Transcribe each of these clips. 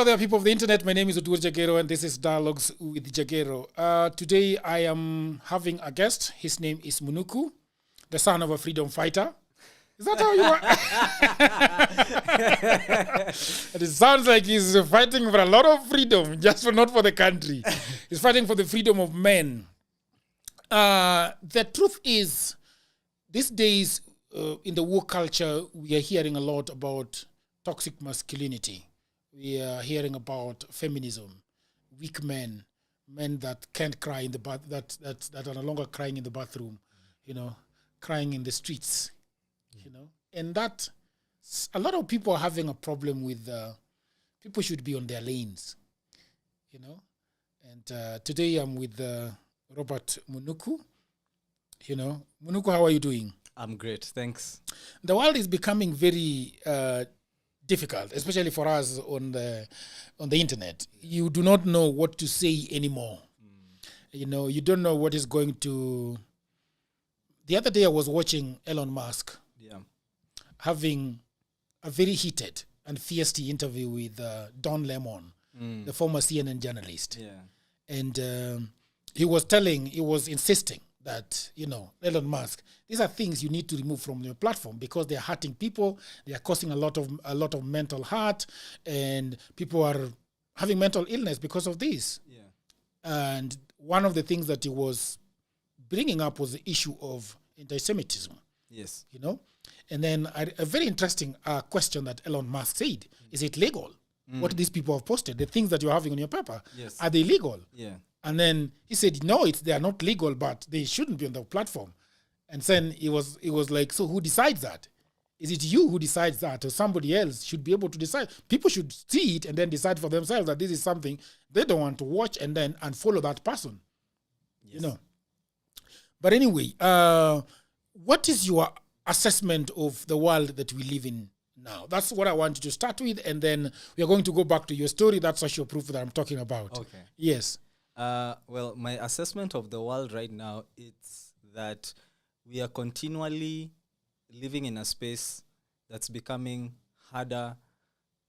Hello there, people of the internet. My name is Jagero, and this is Dialogues with Jagero. Today, I am having a guest. His name is Mũnũku, the son of a freedom fighter. Is that how you are? And it sounds like he's fighting for a lot of freedom, not for the country. He's fighting for the freedom of men. The truth is, these days, in the woke culture, we are hearing a lot about toxic masculinity. We are hearing about feminism, weak men, men that can't cry in the bath, that are no longer crying in the bathroom, crying in the streets, and that a lot of people are having a problem with. People should be on their lanes, And today I'm with Robert Mũnũku. Mũnũku, how are you doing? I'm great, thanks. The world is becoming very difficult, especially for us on the internet. You do not know what to say anymore. You don't know what is going to. The other day I was watching Elon Musk having a very heated and feisty interview with Don Lemon, the former CNN journalist. And he was insisting that, Elon Musk, these are things you need to remove from your platform because they're hurting people, they are causing a lot of mental hurt, and people are having mental illness because of this. And one of the things that he was bringing up was the issue of anti-Semitism. Yes. And then a very interesting question that Elon Musk said, is it legal? What these people have posted, the things that you're having on your paper, are they legal? And then he said, no, they are not legal, but they shouldn't be on the platform. And then it was like, so who decides that? Is it you who decides that, or somebody else should be able to decide? People should see it and then decide for themselves that this is something they don't want to watch and follow that person. But anyway, what is your assessment of the world that we live in now? That's what I want you to start with, and then we are going to go back to your story. That's social proof that I'm talking about. Okay. Yes. Well, my assessment of the world right now is that we are continually living in a space that's becoming harder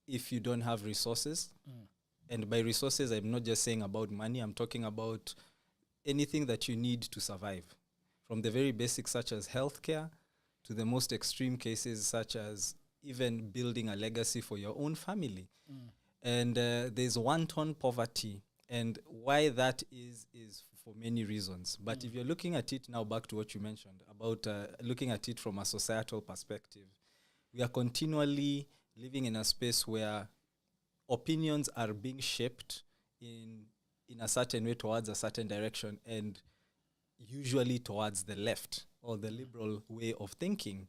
if you don't have resources. And by resources, I'm not just saying about money. I'm talking about anything that you need to survive, from the very basics such as healthcare to the most extreme cases such as even building a legacy for your own family. And there's wanton poverty. And why that is for many reasons. But if you're looking at it now, back to what you mentioned about looking at it from a societal perspective, we are continually living in a space where opinions are being shaped in a certain way towards a certain direction, and usually towards the left or the liberal way of thinking.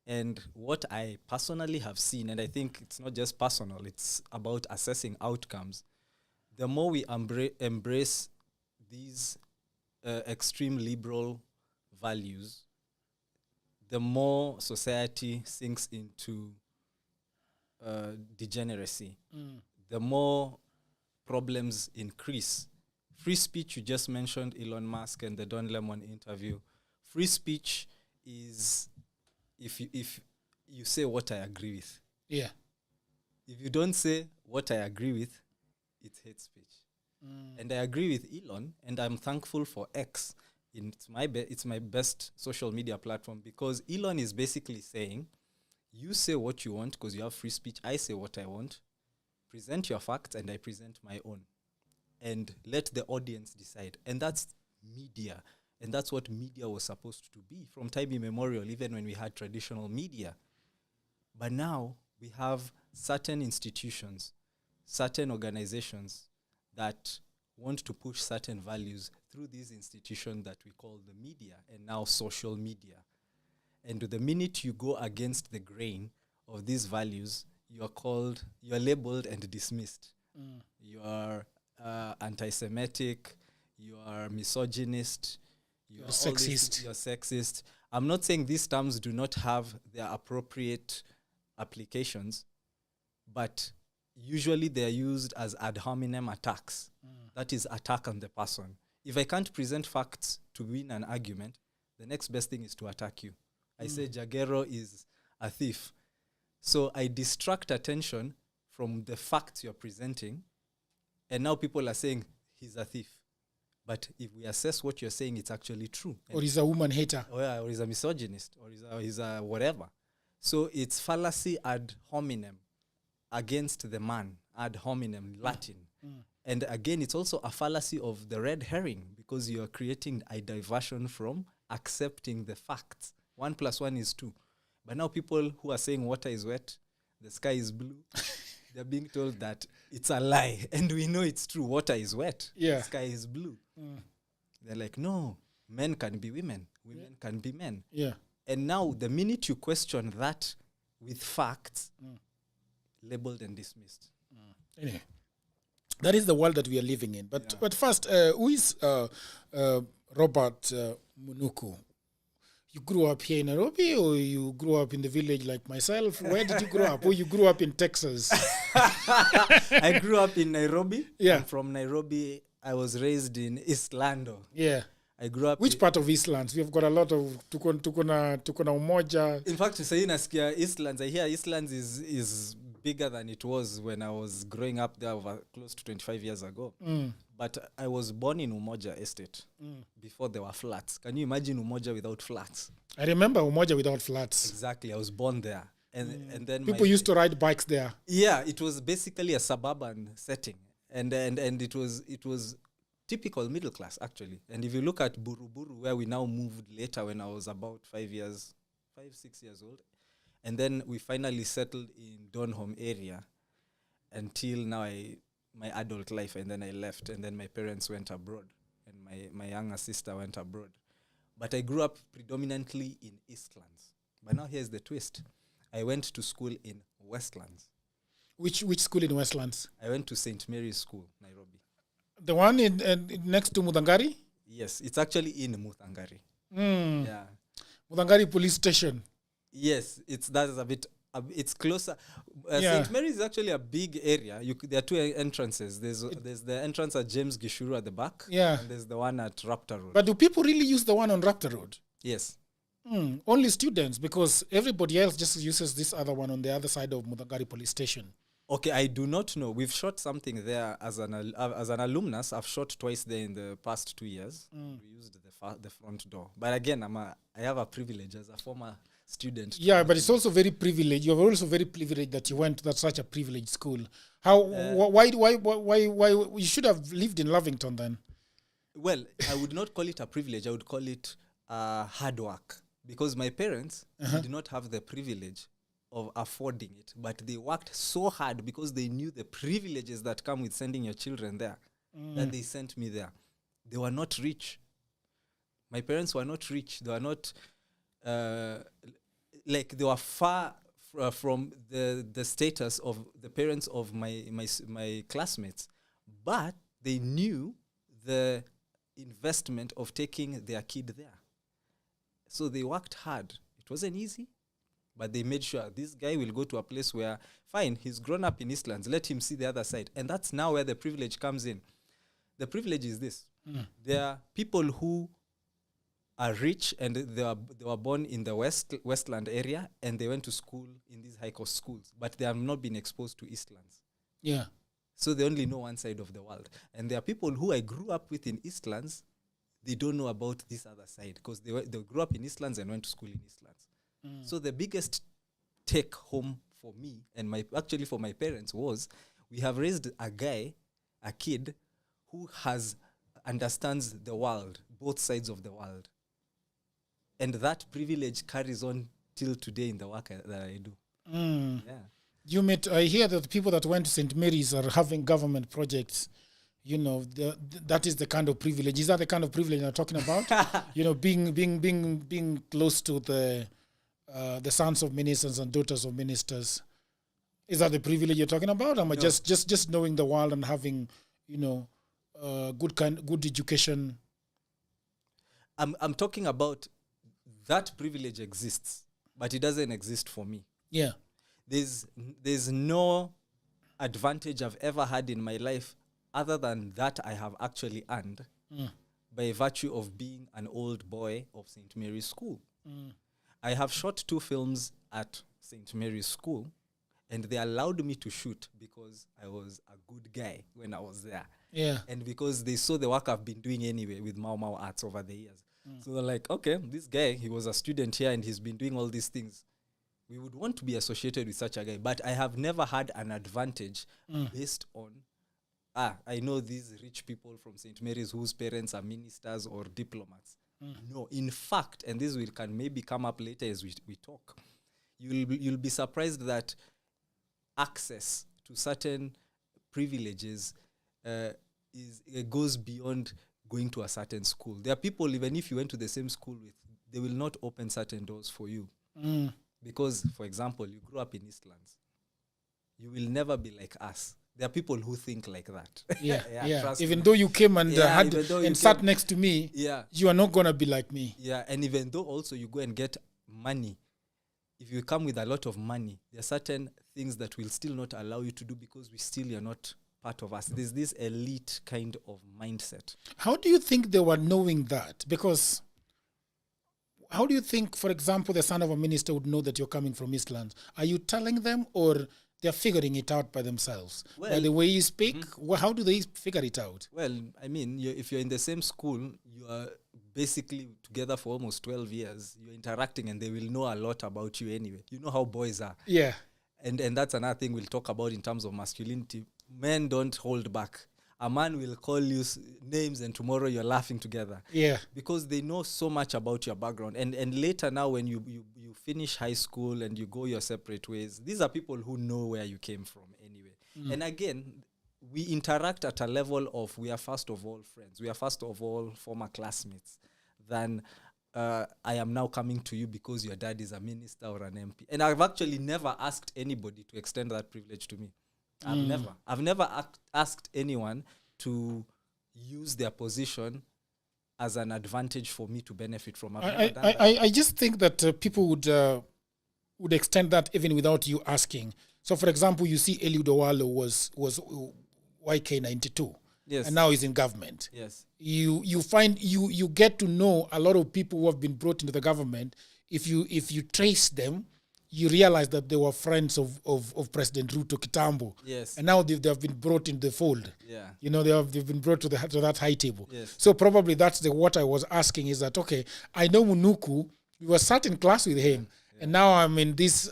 And what I personally have seen, and I think it's not just personal, it's about assessing outcomes. The more we embrace these extreme liberal values, the more society sinks into degeneracy. The more problems increase. Free speech, you just mentioned Elon Musk and the Don Lemon interview. Free speech is if you say what I agree with. Yeah. If you don't say what I agree with, it's hate speech. And I agree with Elon, and I'm thankful for X. It's my best social media platform, because Elon is basically saying, you say what you want because you have free speech, I say what I want, present your facts, and I present my own. And let the audience decide. And that's media. And that's what media was supposed to be from time immemorial, even when we had traditional media. But now we have certain institutions, certain organizations that want to push certain values through these institutions that we call the media, and now social media. And the minute you go against the grain of these values, you are labeled and dismissed. You are anti-Semitic, you are misogynist, you're sexist. You're sexist. I'm not saying these terms do not have their appropriate applications, but usually they are used as ad hominem attacks. That is, attack on the person. If I can't present facts to win an argument, the next best thing is to attack you. I say Jagero is a thief. So I distract attention from the facts you're presenting, and now people are saying he's a thief. But if we assess what you're saying, it's actually true. Or he's a woman hater. Or he's a misogynist, or he's a whatever. So it's fallacy ad hominem, against the man, ad hominem, Latin. And again, it's also a fallacy of the red herring, because you're creating a diversion from accepting the facts. 1 + 1 is 2. But now people who are saying water is wet, the sky is blue, they're being told that it's a lie. And we know it's true. Water is wet. Yeah. The sky is blue. They're like, no, men can be women. Women can be men. Yeah. And now the minute you question that with facts, labeled and dismissed. Anyway, that is the world that we are living in. But first, who is Robert Mũnũku? You grew up here in Nairobi, or you grew up in the village like myself? Where did you grow up? Or you grew up in Texas? I grew up in Nairobi. Yeah. And from Nairobi, I was raised in East Lando. Yeah. I grew up. Which part of Eastlands? We've got a lot of tukona umoja. In fact, saying Askia Eastlands, I hear Eastlands is bigger than it was when I was growing up there over close to 25 years ago. But I was born in Umoja Estate before there were flats. Can you imagine Umoja without flats? I remember Umoja without flats. Exactly. I was born there. And then people used to ride bikes there. Yeah, it was basically a suburban setting. And it was typical middle class, actually. And if you look at Buruburu, where we now moved later when I was about 5, 6 years old, and then we finally settled in Donholm area until now my adult life, and then I left, and then my parents went abroad, and my younger sister went abroad. But I grew up predominantly in Eastlands. But now here's the twist. I went to school in Westlands. Which school in Westlands? I went to St. Mary's School, Nairobi. The one in next to Muthangari? Yes, it's actually in Muthangari. Yeah. Muthangari police station. Yes, that's a bit. It's closer. St. Mary's is actually a big area. There are 2 entrances. There's the entrance at James Gishuru at the back. Yeah. And there's the one at Raptor Road. But do people really use the one on Raptor Road? Yes. Only students, because everybody else just uses this other one on the other side of Muthangari police station. Okay, I do not know. We've shot something there as an alumnus. I've shot twice there in the past 2 years. We used the front door. But again, I have a privilege as a former student. Yeah, but it's also very privileged. You're also very privileged that you went to such a privileged school. How? Why? You should have lived in Lavington then. Well, I would not call it a privilege. I would call it hard work, because my parents did not have the privilege of affording it, but they worked so hard because they knew the privileges that come with sending your children there, that they sent me there. They were not rich. My parents were not rich. They were not they were far from the status of the parents of my classmates, but they knew the investment of taking their kid there. So they worked hard. It wasn't easy, but they made sure this guy will go to a place where, fine, he's grown up in Eastlands, let him see the other side. And that's now where the privilege comes in. The privilege is this. There are people who are rich and they were born in the Westland area, and they went to school in these high-cost schools, but they have not been exposed to Eastlands. Yeah. So they only know one side of the world. And there are people who I grew up with in Eastlands, they don't know about this other side, because they grew up in Eastlands and went to school in Eastlands. So the biggest take home for me and for my parents was, we have raised a kid who understands the world, both sides of the world. And that privilege carries on till today in the work that I do. Yeah. I hear that people that went to St. Mary's are having government projects. That is the kind of privilege. Is that the kind of privilege you're talking about? Being close to the sons of ministers and daughters of ministers. Is that the privilege you're talking about? Or just knowing the world and having, good education? I'm talking about that privilege exists, but it doesn't exist for me. Yeah. There's no advantage I've ever had in my life other than that I have actually earned by virtue of being an old boy of St. Mary's School. I have shot 2 films at St. Mary's School, And they allowed me to shoot because I was a good guy when I was there. Yeah. And because they saw the work I've been doing anyway with Mau Mau Arts over the years. So they're like, okay, this guy, he was a student here and he's been doing all these things. We would want to be associated with such a guy. But I have never had an advantage based on, I know these rich people from St. Mary's whose parents are ministers or diplomats. No, in fact, and this can maybe come up later as we talk, you'll be surprised that access to certain privileges goes beyond going to a certain school. There are people, even if you went to the same school with, they will not open certain doors for you. Because, for example, you grew up in Eastlands. You will never be like us. There are people who think like that. Yeah. Even though you came and sat next to me, you are not going to be like me. Yeah, and even though also you go and get money, if you come with a lot of money, there are certain things that will still not allow you to do because you're not part of us. There's this elite kind of mindset. How do you think they were knowing that? Because how do you think, for example, the son of a minister would know that you're coming from Eastlands? Are you telling them, or they're figuring it out by themselves? By the way you speak, how do they figure it out? Well, I mean, if you're in the same school, you are basically together for almost 12 years. You're interacting and they will know a lot about you anyway. You know how boys are. Yeah. And that's another thing we'll talk about in terms of masculinity. Men don't hold back. A man will call you names and tomorrow you're laughing together. Yeah. Because they know so much about your background. And later now when you finish high school and you go your separate ways, these are people who know where you came from anyway. And again, we interact at a level of we are first of all friends. We are first of all former classmates than I am now coming to you because your dad is a minister or an MP. And I've actually never asked anybody to extend that privilege to me. I've never asked anyone to use their position as an advantage for me to benefit from. I just think that people would extend that even without you asking. So, for example, you see Eliud Owalo was YK92. Yes. And now he's in government. Yes. You find you get to know a lot of people who have been brought into the government. If you trace them, you realize that they were friends of President Ruto Kitambo. Yes. And now they have been brought in the fold. Yeah. You know, they've been brought to that high table. Yes. So probably that's what I was asking is that, okay, I know Mũnũku, we were sat in class with him. Yeah. And now I'm in this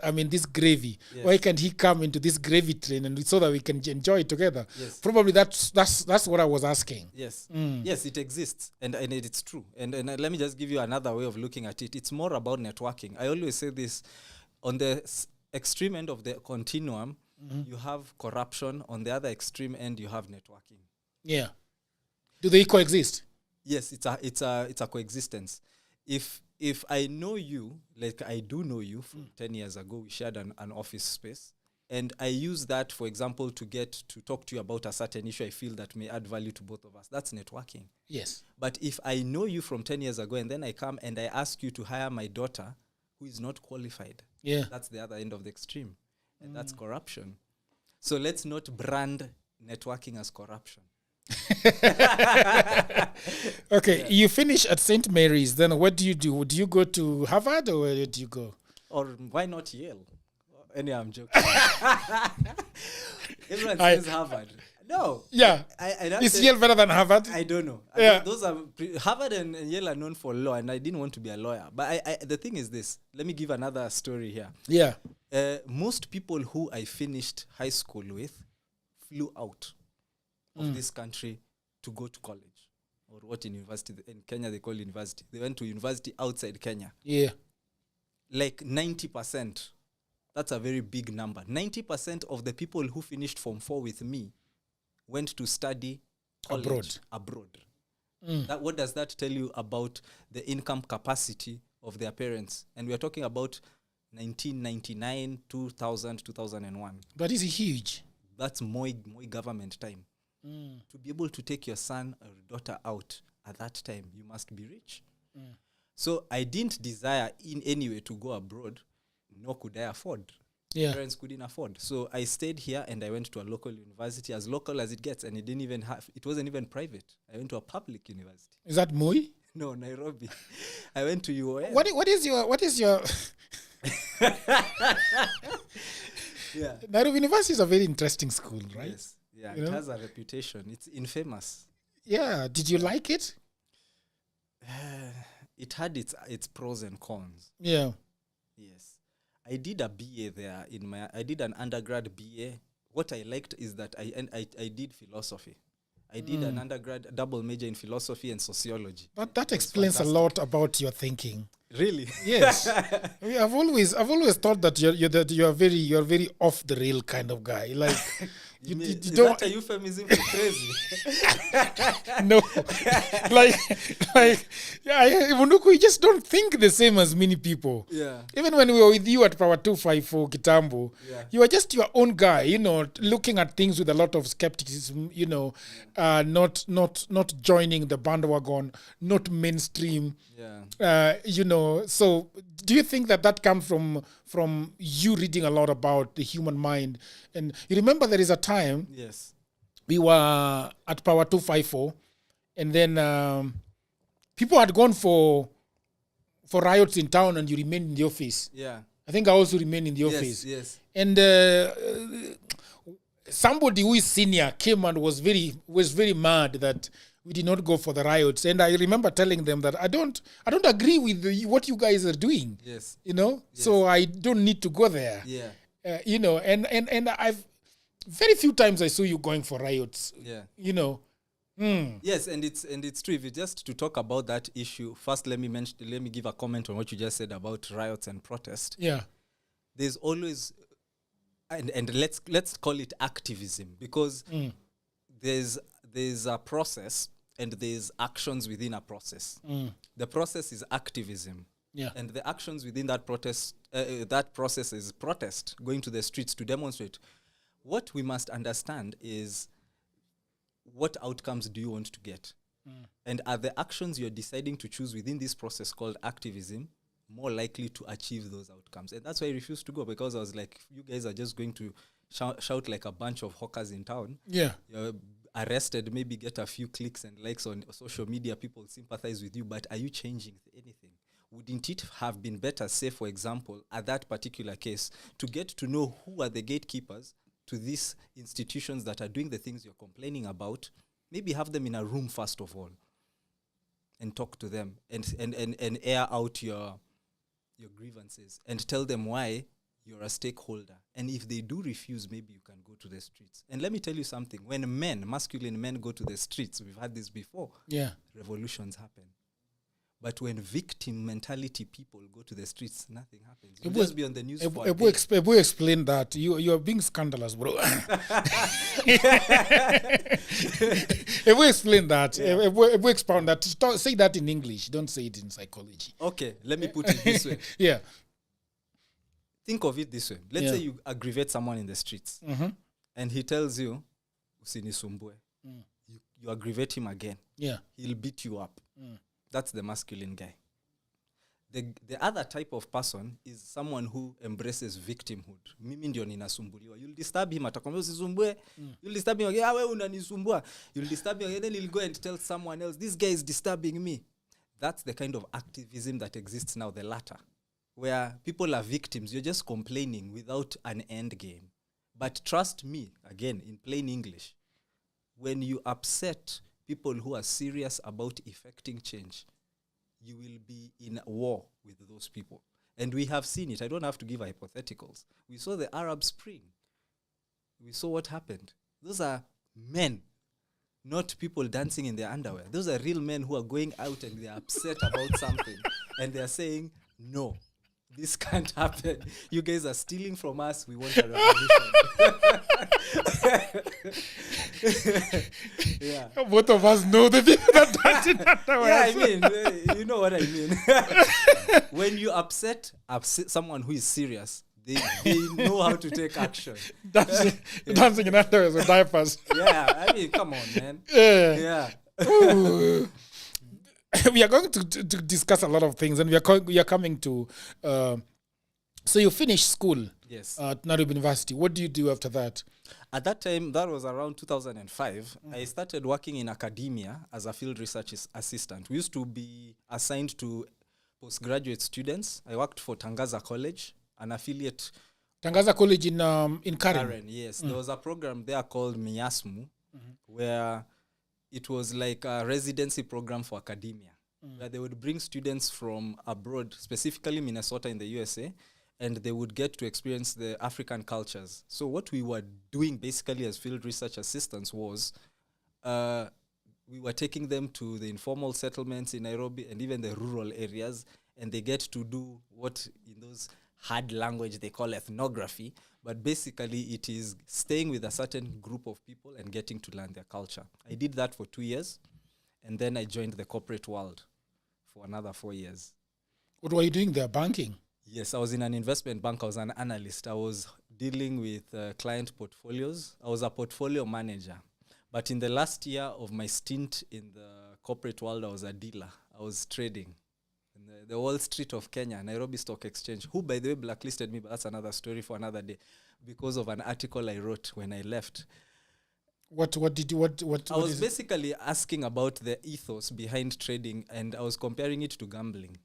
gravy. Yes. Why can't he come into this gravy train and so that we can enjoy it together? Yes. Probably that's what I was asking. Yes. Yes, it exists and it's true. And let me just give you another way of looking at it. It's more about networking. I always say this. On the extreme end of the continuum, you have corruption. On the other extreme end, you have networking. Yeah. Do they coexist? Yes, it's a coexistence. If I know you, like I do know you from 10 years ago, we shared an office space, and I use that, for example, to get to talk to you about a certain issue I feel that may add value to both of us. That's networking. Yes. But if I know you from 10 years ago and then I come and I ask you to hire my daughter who is not qualified, that's the other end of the extreme. And that's corruption. So let's not brand networking as corruption. Okay, you finish at St. Mary's, then what do you do? Do you go to Harvard or where do you go? Or why not Yale? Anyway, I'm joking. Everyone says Harvard. No. Yeah. Is Yale better than Harvard? I don't know. Yeah. Those are Harvard and Yale are known for law, and I didn't want to be a lawyer. But the thing is this. Let me give another story here. Yeah. Most people who I finished high school with flew out of this country to go to college, or what in university in Kenya they call university. They went to university outside Kenya. Yeah. Like 90%. That's a very big number. 90% of the people who finished Form 4 with me went to study college abroad. What does that tell you about the income capacity of their parents? And we are talking about 1999, 2000, 2001. That is huge. That's Moi government time. To be able to take your son or daughter out at that time, you must be rich. So I didn't desire in any way to go abroad, nor could I afford. Yeah. Parents couldn't afford. So I stayed here and I went to a local university, as local as it gets, and it wasn't even private. I went to a public university. Is that Moi? No, Nairobi. I went to UOM. What is your Yeah. Nairobi University is a very interesting school, right? Yes. Yeah, You it know? has a reputation. It's infamous. Yeah. Did you like it? It had its pros and cons. Yeah. Yes. I did a BA there I did an undergrad BA. What I liked is that I did philosophy. I did an undergrad double major in philosophy and sociology. That explains a lot about your thinking. Really? Yes. I've always thought that you're very off the rail kind of guy. Like you Is don't that a euphemism for crazy? no, like Mũnũku, you just don't think the same as many people. Yeah. Even when we were with you at Power 254 Kitambo, Yeah. you are just your own guy, you know, looking at things with a lot of skepticism, you know, not joining the bandwagon, not mainstream. Yeah. You know, so do you think that comes from you reading a lot about the human mind? And you remember there is a time Yes. we were at Power 254, and then people had gone for riots in town, and you remained in the office. Yeah. I think I also remained in the office. Yes. And somebody who is senior came and was very mad that we did not go for the riots. And I remember telling them that I don't agree with what you guys are doing. Yes. You know, so I don't need to go there. Yeah. You know, and I've very few times I saw you going for riots. Yeah. You know. Yes, and it's true. If you just to talk about that issue, first let me give a comment on what you just said about riots and protest. Yeah. There's always and let's call it activism, because there's a process and there's actions within a process. The process is activism. Yeah. And the actions within that process is protest, going to the streets to demonstrate. What we must understand is, what outcomes do you want to get? And are the actions you're deciding to choose within this process called activism more likely to achieve those outcomes? And that's why I refused to go, because I was like, you guys are just going to shout like a bunch of hawkers in town. Yeah. You're arrested, maybe get a few clicks and likes on social media, people sympathize with you, but are you changing anything? Wouldn't it have been better, say, for example, at that particular case, to get to know who are the gatekeepers to these institutions that are doing the things you're complaining about? Maybe have them in a room first of all and talk to them and air out your grievances and tell them why you're a stakeholder. And if they do refuse, maybe you can go to the streets. And let me tell you something. When masculine men go to the streets, we've had this before, revolutions happen. But when victim mentality people go to the streets, nothing happens. You just be on the news for a day. Ebu explain that. You are being scandalous, bro. Ebu explain that. Ebu expound that. Say that in English. Don't say it in psychology. Okay, let me put it this way. Yeah. Think of it this way. Let's say you aggravate someone in the streets, and he tells you, usinisumbue. You aggravate him again. Yeah. He'll beat you up. That's the masculine guy. The other type of person is someone who embraces victimhood. Mimi ndio ninasumbuliwa. You'll disturb him, atakwambia usisumbue. You'll disturb him again, wewe unanisumbua. You'll disturb him again, then he'll go and tell someone else, this guy is disturbing me. That's the kind of activism that exists now, the latter, where people are victims. You're just complaining without an end game. But trust me, again, in plain English, when you upset people who are serious about effecting change, you will be in war with those people. And we have seen it. I don't have to give hypotheticals. We saw the Arab Spring. We saw what happened. Those are men, not people dancing in their underwear. Those are real men who are going out and they're upset about something. And they're saying, no, this can't happen. You guys are stealing from us. We want a revolution. Yeah. Both of us know the people that dance in underwear. Yeah, I mean, you know what I mean. When you upset someone who is serious, they know how to take action. Dancing in underwear with diapers. Yeah, I mean, come on, man. Yeah. We are going to discuss a lot of things, and we are coming to. So you finished school. Yes. At Nairobi University. What do you do after that? At that time, that was around 2005. I started working in academia as a field research assistant. We used to be assigned to postgraduate students. I worked for Tangaza College, an affiliate Tangaza College in Karen. Karen, yes. There was a program there called Miasmu, where it was like a residency program for academia, where they would bring students from abroad, specifically Minnesota in the USA, and they would get to experience the African cultures. So what we were doing basically as field research assistants was we were taking them to the informal settlements in Nairobi and even the rural areas, and they get to do what in those hard language they call ethnography, but basically it is staying with a certain group of people and getting to learn their culture. I did that for 2 years, and then I joined the corporate world for another 4 years. What were you doing there? Banking? Yes, I was in an investment bank. I was an analyst. I was dealing with client portfolios. I was a portfolio manager. But in the last year of my stint in the corporate world, I was a dealer. I was trading in the Wall Street of Kenya, Nairobi Stock Exchange, who, by the way, blacklisted me, but that's another story for another day, because of an article I wrote when I left. What I was basically asking about the ethos behind trading, and I was comparing it to gambling,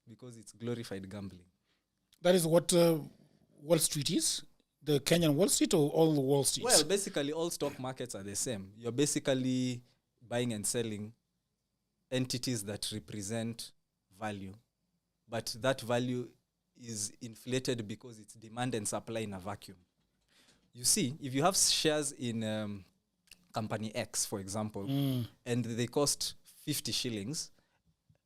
because it's glorified gambling. That is what Wall Street is? The Kenyan Wall Street or all the Wall Streets? Well, basically, all stock markets are the same. You're basically buying and selling entities that represent value, but that value is inflated because it's demand and supply in a vacuum. You see, if you have shares in company X, for example, and they cost 50 shillings,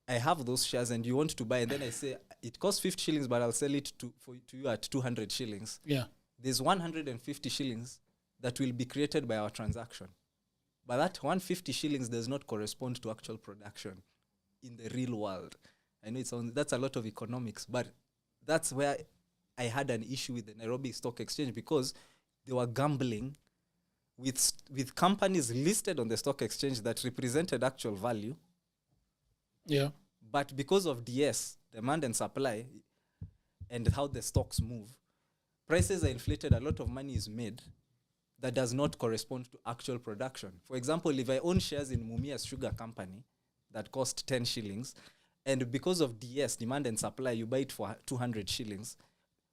I have those shares and you want to buy, and then I say, it costs 50 shillings, but I'll sell it to you at 200 shillings. Yeah. There's 150 shillings that will be created by our transaction. But that 150 shillings does not correspond to actual production in the real world. I know that's a lot of economics, but that's where I had an issue with the Nairobi Stock Exchange, because they were gambling with companies listed on the stock exchange that represented actual value. Yeah. But because of DS, demand and supply, and how the stocks move, prices are inflated, a lot of money is made that does not correspond to actual production. For example, if I own shares in Mumia's sugar company that cost 10 shillings, and because of DS, demand and supply, you buy it for 200 shillings,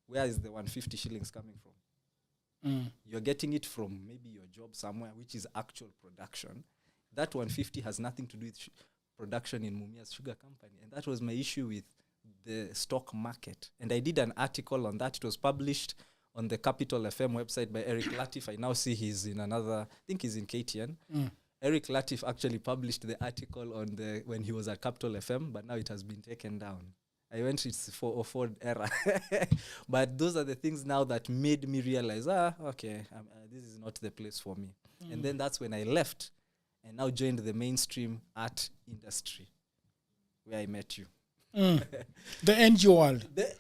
where is the 150 shillings coming from? You're getting it from maybe your job somewhere, which is actual production. That 150 has nothing to do with production in Mumia's sugar company. And that was my issue with the stock market. And I did an article on that. It was published on the Capital FM website by Eric Latif. I now see he's in another, I think he's in KTN. Eric Latif actually published the article on when he was at Capital FM, but now it has been taken down. I went to its 404 era. But those are the things now that made me realize, this is not the place for me. And then that's when I left and now joined the mainstream art industry, where I met you. The NGO world. The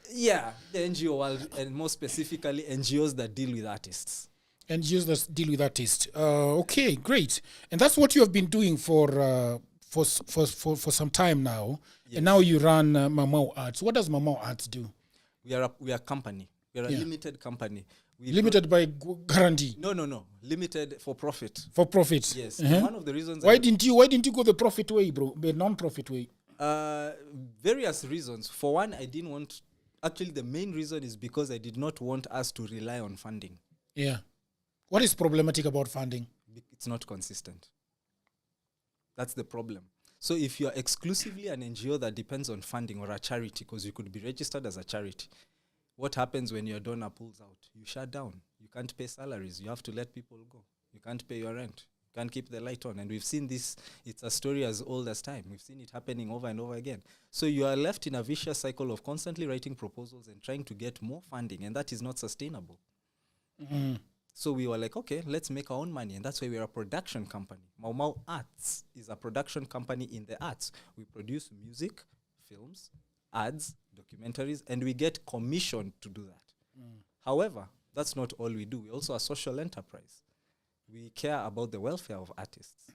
NGO world, and more specifically, NGOs that deal with artists. NGOs that deal with artists. Okay, great. And that's what you have been doing for some time now. Yes. And now you run Mamau Arts. What does Mamau Arts do? We are a company. We are a limited company. Limited by guarantee? No. Limited for profit. For profit. Yes. One of the reasons. Why didn't you go the profit way, bro? The non-profit way? Various reasons. For one, I didn't want. Actually, the main reason is because I did not want us to rely on funding. Yeah. What is problematic about funding? It's not consistent. That's the problem. So if you're exclusively an NGO that depends on funding, or a charity, because you could be registered as a charity, what happens when your donor pulls out? You shut down. You can't pay salaries. You have to let people go. You can't pay your rent. You can't keep the light on. And we've seen this. It's a story as old as time. We've seen it happening over and over again. So you are left in a vicious cycle of constantly writing proposals and trying to get more funding, and that is not sustainable. So we were like, okay, let's make our own money. And that's why we're a production company. Mau Arts is a production company in the arts. We produce music, films, ads, documentaries, and we get commissioned to do that. However, that's not all we do. We're also a social enterprise. We care about the welfare of artists.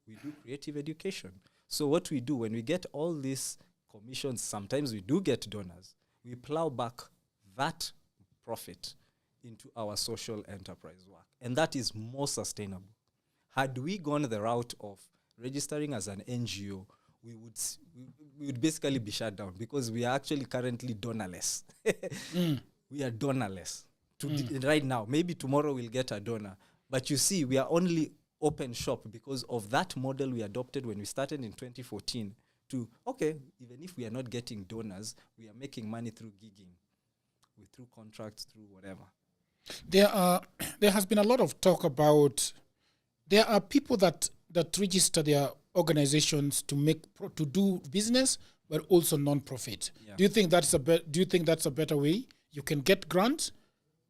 We do creative education. So what we do, when we get all these commissions, sometimes we do get donors. We plow back that profit into our social enterprise work. And that is more sustainable. Had we gone the route of registering as an NGO, we would basically be shut down, because we are actually currently donorless. We are donorless. right now. Maybe tomorrow we'll get a donor. But you see, we are only open shop because of that model we adopted when we started in 2014 to, okay, even if we are not getting donors, we are making money through gigging, through contracts, through whatever. There has been a lot of talk about, there are people that register their organizations to do business, but also non-profit. Yeah. Do you think that's a better way? You can get grants?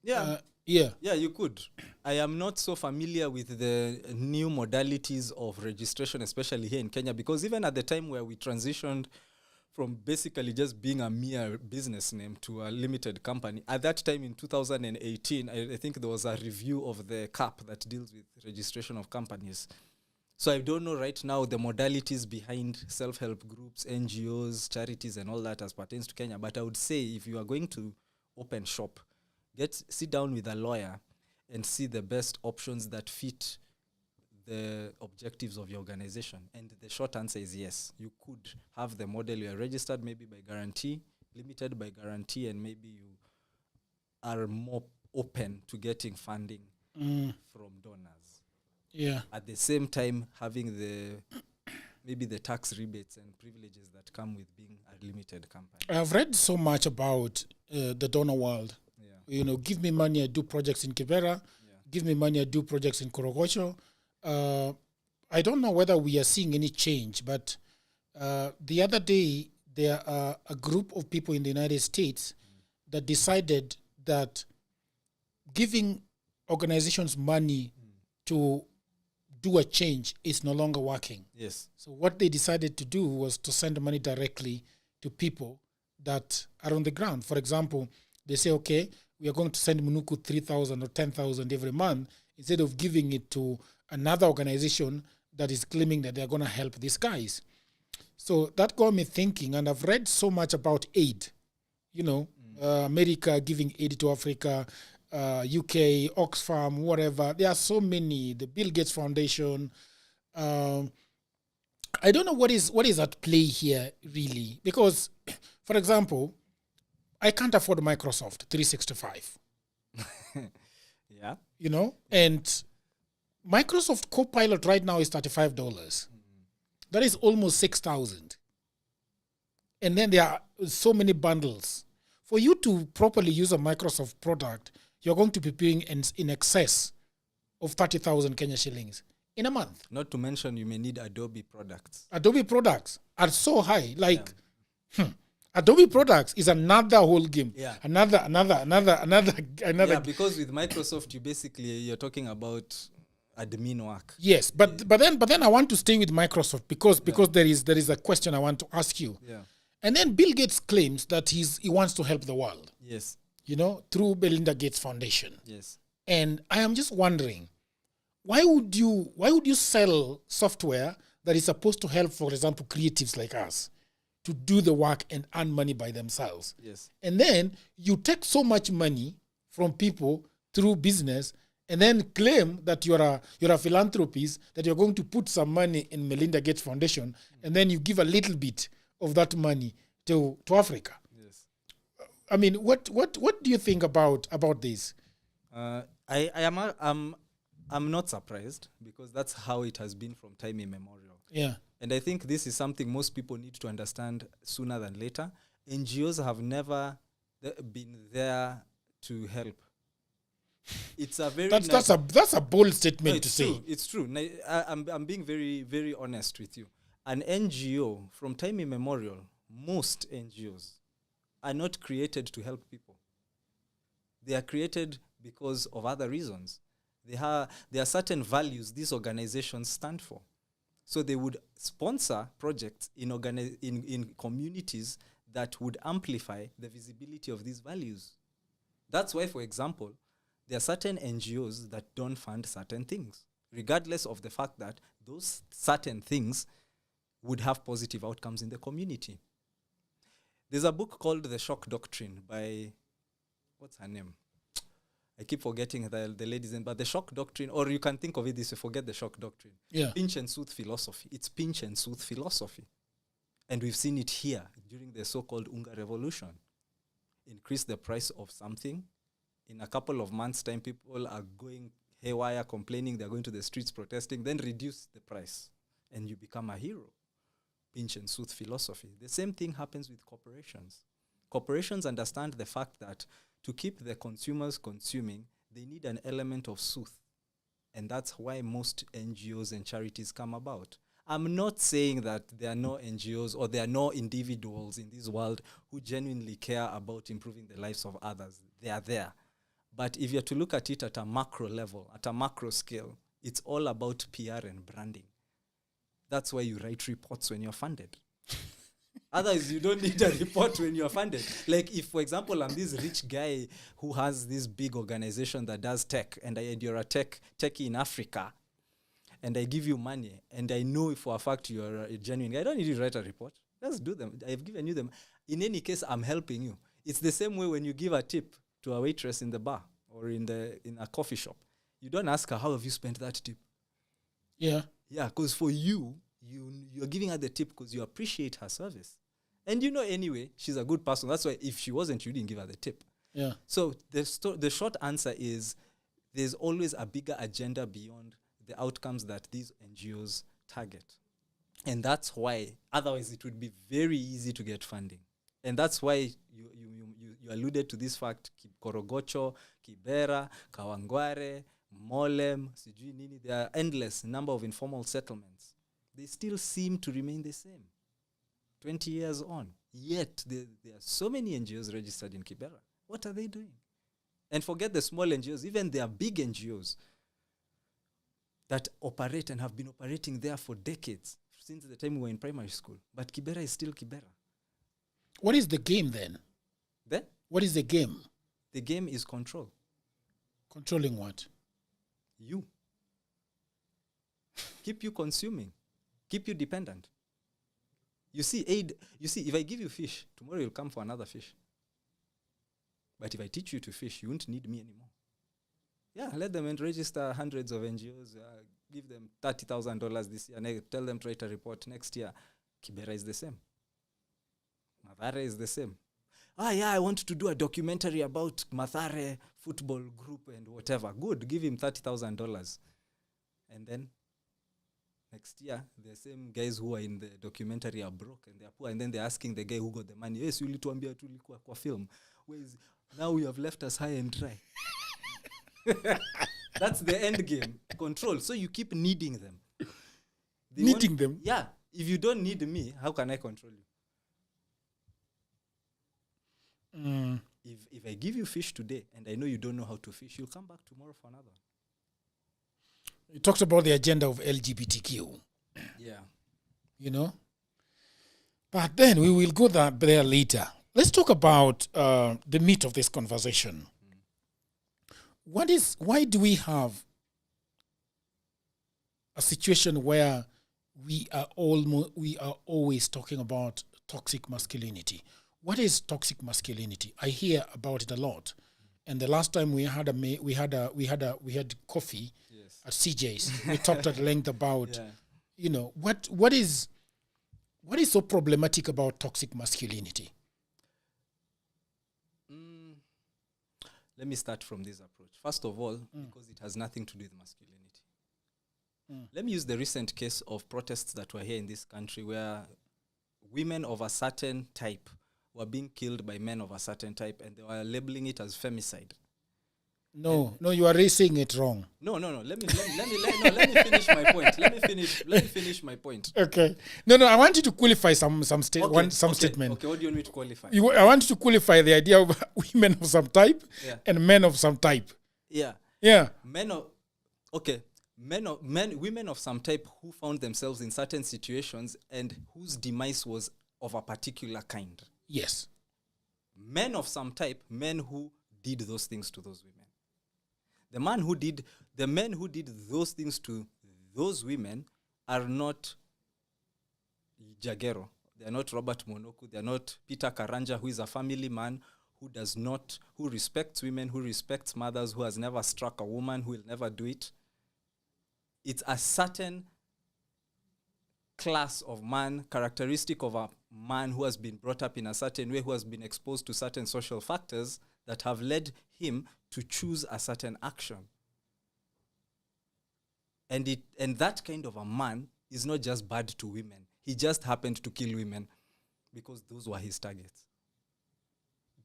Yeah. Yeah, you could. I am not so familiar with the new modalities of registration, especially here in Kenya, because even at the time where we transitioned from basically just being a mere business name to a limited company, at that time in 2018, I think there was a review of the cap that deals with registration of companies. So I don't know right now the modalities behind self-help groups, NGOs, charities, and all that as pertains to Kenya. But I would say if you are going to open shop, sit down with a lawyer and see the best options that fit the objectives of your organization. And the short answer is yes. You could have the model you are registered maybe by guarantee, limited by guarantee, and maybe you are more open to getting funding from donors. Yeah. At the same time, having maybe the tax rebates and privileges that come with being a limited company. I've read so much about the donor world. You know, give me money, I do projects in Kibera. Give me money, I do projects in Korogocho. I don't know whether we are seeing any change, but the other day, there are a group of people in the United States that decided that giving organizations money to do a change is no longer working. Yes. So what they decided to do was to send money directly to people that are on the ground. For example, they say, okay, we are going to send Mũnũku 3,000 or 10,000 every month instead of giving it to another organization that is claiming that they're going to help these guys. So that got me thinking, and I've read so much about aid. You know, America giving aid to Africa, UK, Oxfam, whatever. There are so many. The Bill Gates Foundation. I don't know what is at play here, really. Because, for example, I can't afford Microsoft 365. Yeah. You know, and Microsoft Copilot right now is $35. That is almost 6,000. And then there are so many bundles. For you to properly use a Microsoft product, you're going to be paying in excess of 30,000 Kenya shillings in a month. Not to mention you may need Adobe products. Adobe products are so high. Adobe products is another whole game. Yeah. Another. Yeah, because with Microsoft, you're talking about admin work. Yes, but then I want to stay with Microsoft because there is a question I want to ask you. Yeah. And then Bill Gates claims that he wants to help the world. Yes. You know, through Melinda Gates Foundation. Yes. And I am just wondering, why would you sell software that is supposed to help, for example, creatives like us to do the work and earn money by themselves? Yes. And then you take so much money from people through business and then claim that you're a philanthropist, that you're going to put some money in Melinda Gates Foundation, and then you give a little bit of that money to Africa. Yes. I mean, what do you think about this? I'm not surprised, because that's how it has been from time immemorial. Yeah. And I think this is something most people need to understand sooner than later. NGOs have never been there to help. It's a very that's a bold statement to say. It's true. I'm being very, very honest with you. An NGO, from time immemorial, most NGOs are not created to help people. They are created because of other reasons. There are certain values these organizations stand for. So they would sponsor projects in communities that would amplify the visibility of these values. That's why, for example, there are certain NGOs that don't fund certain things, regardless of the fact that those certain things would have positive outcomes in the community. There's a book called The Shock Doctrine by, what's her name? I keep forgetting the lady's name, but The Shock Doctrine, or you can think of it this way, forget The Shock Doctrine. Yeah. Pinch and soothe philosophy. It's pinch and soothe philosophy. And we've seen it here during the so-called Unga Revolution. Increase the price of something, in a couple of months' time, people are going haywire, complaining, they're going to the streets protesting, then reduce the price and you become a hero. Pinch and soothe philosophy. The same thing happens with corporations. Corporations understand the fact that to keep the consumers consuming, they need an element of soothe. And that's why most NGOs and charities come about. I'm not saying that there are no NGOs or there are no individuals in this world who genuinely care about improving the lives of others. They are there. But if you're to look at it at a macro level, at a macro scale, it's all about PR and branding. That's why you write reports when you're funded. Otherwise, you don't need a report when you're funded. Like if, for example, I'm this rich guy who has this big organization that does tech, and you're a techie in Africa, and I give you money, and I know for a fact you're a genuine guy, I don't need you to write a report. Just do them. I've given you them. In any case, I'm helping you. It's the same way when you give a tip to a waitress in the bar or in a coffee shop. You don't ask her, how have you spent that tip? Yeah. Yeah, because for you're giving her the tip because you appreciate her service. And you know anyway, she's a good person. That's why if she wasn't, you didn't give her the tip. Yeah. So the short answer is there's always a bigger agenda beyond the outcomes that these NGOs target. And that's why, otherwise it would be very easy to get funding. And that's why you alluded to this fact, Korogocho, Kibera, Kawangware, Molem, sijui nini, there are endless number of informal settlements. They still seem to remain the same 20 years on. Yet there are so many NGOs registered in Kibera. What are they doing? And forget the small NGOs, even there are big NGOs that operate and have been operating there for decades, since the time we were in primary school. But Kibera is still Kibera. What is the game then? Then? What is the game? The game is control. Controlling what? You. Keep you consuming. Keep you dependent. You see, if I give you fish, tomorrow you'll come for another fish. But if I teach you to fish, you won't need me anymore. Yeah, let them register hundreds of NGOs, give them $30,000 this year, tell them to write a report next year. Kibera is the same. Mathare is the same. I want to do a documentary about Mathare football group and whatever. Good, give him $30,000. And then next year, the same guys who are in the documentary are broke and they're poor. And then they're asking the guy who got the money, yes, ulituambia tulikuwa kwa film. Now we have left us high and dry. That's the end game. Control. So you keep needing them. Needing them? Yeah. If you don't need me, how can I control you? If I give you fish today and I know you don't know how to fish, you'll come back tomorrow for another. You talked about the agenda of LGBTQ. Yeah. You know? But then we will go there later. Let's talk about the meat of this conversation. Why do we have a situation where we are always talking about toxic masculinity? What is toxic masculinity? I hear about it a lot. And the last time we had coffee at CJ's, we talked at length about what is so problematic about toxic masculinity? Let me start from this approach. First of all, because it has nothing to do with masculinity. Let me use the recent case of protests that were here in this country where women of a certain type were being killed by men of a certain type and they were labeling it as femicide. No, you are raising it wrong. No. Let me finish my point. Let me finish my point. Okay. No. I want you to qualify some statement. Okay. What do you want me to qualify? I want you to qualify the idea of women of some type and men of some type. Yeah. Yeah. Women of some type who found themselves in certain situations and whose demise was of a particular kind. Yes. Men of some type, men who did those things to those women. The men who did those things to those women are not Jagero. They are not Robert Mũnũku. They are not Peter Karanja, who is a family man who respects women, who respects mothers, who has never struck a woman, who will never do it. It's a certain class of man, characteristic of a man who has been brought up in a certain way, who has been exposed to certain social factors that have led him to choose a certain action. And that kind of a man is not just bad to women. He just happened to kill women because those were his targets.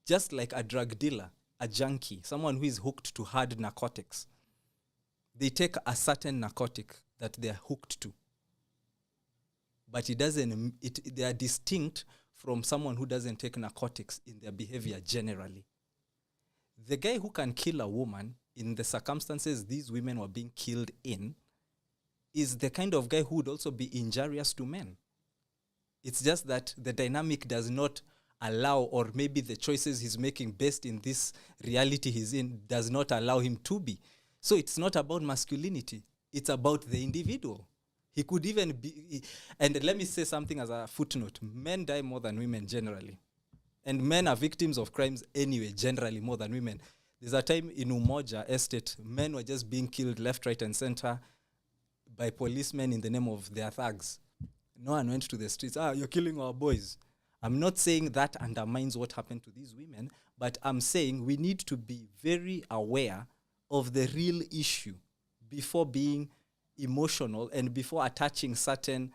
Just like a drug dealer, a junkie, someone who is hooked to hard narcotics. They take a certain narcotic that they're hooked to. But they are distinct from someone who doesn't take narcotics in their behavior generally. The guy who can kill a woman in the circumstances these women were being killed in is the kind of guy who would also be injurious to men. It's just that the dynamic does not allow, or maybe the choices he's making based in this reality he's in does not allow him to be. So it's not about masculinity. It's about the individual. He could even be, and let me say something as a footnote. Men die more than women generally. And men are victims of crimes anyway, generally more than women. There's a time in Umoja Estate, men were just being killed left, right, and center by policemen in the name of their thugs. No one went to the streets. You're killing our boys. I'm not saying that undermines what happened to these women, but I'm saying we need to be very aware of the real issue before being emotional and before attaching certain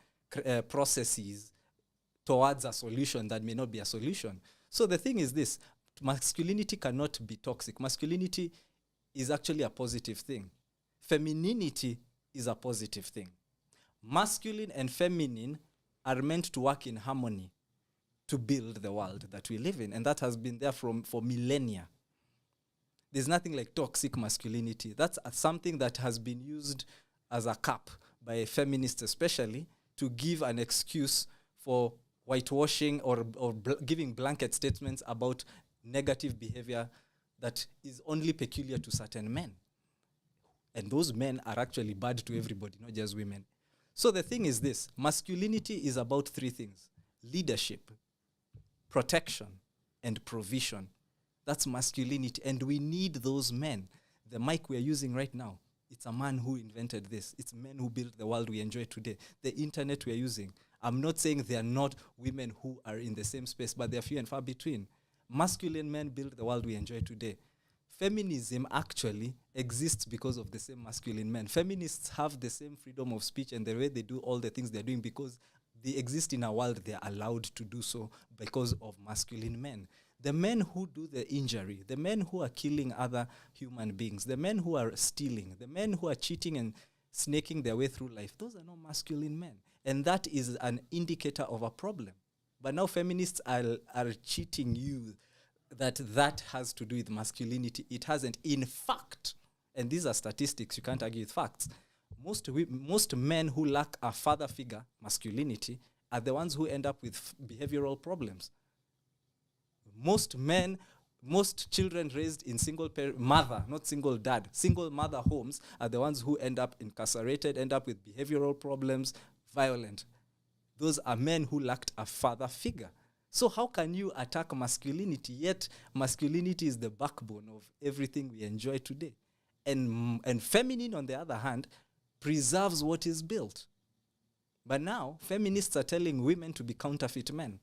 processes towards a solution that may not be a solution. So the thing is this: masculinity cannot be toxic. Masculinity is actually a positive thing. Femininity is a positive thing. Masculine and feminine are meant to work in harmony to build the world that we live in, and that has been there for millennia. There's nothing like toxic masculinity. That's something that has been used as a cap by feminists especially to give an excuse for whitewashing or giving blanket statements about negative behavior that is only peculiar to certain men. And those men are actually bad to everybody, not just women. So the thing is this: masculinity is about three things: leadership, protection, and provision. That's masculinity, and we need those men. The mic we're using right now, it's a man who invented this. It's men who built the world we enjoy today. The internet we're using, I'm not saying there are not women who are in the same space, but they're few and far between. Masculine men build the world we enjoy today. Feminism actually exists because of the same masculine men. Feminists have the same freedom of speech and the way they do all the things they're doing because they exist in a world they're allowed to do so because of masculine men. The men who do the injury, the men who are killing other human beings, the men who are stealing, the men who are cheating and snaking their way through life, those are not masculine men. And that is an indicator of a problem. But now feminists are cheating you that has to do with masculinity. It hasn't. In fact, and these are statistics, you can't argue with facts, most men who lack a father figure, masculinity, are the ones who end up with behavioral problems. Most children raised in single mother, not single dad, single mother homes are the ones who end up incarcerated, end up with behavioral problems, violent. Those are men who lacked a father figure. So how can you attack masculinity? Yet masculinity is the backbone of everything we enjoy today. And feminine, on the other hand, preserves what is built. But now, feminists are telling women to be counterfeit men.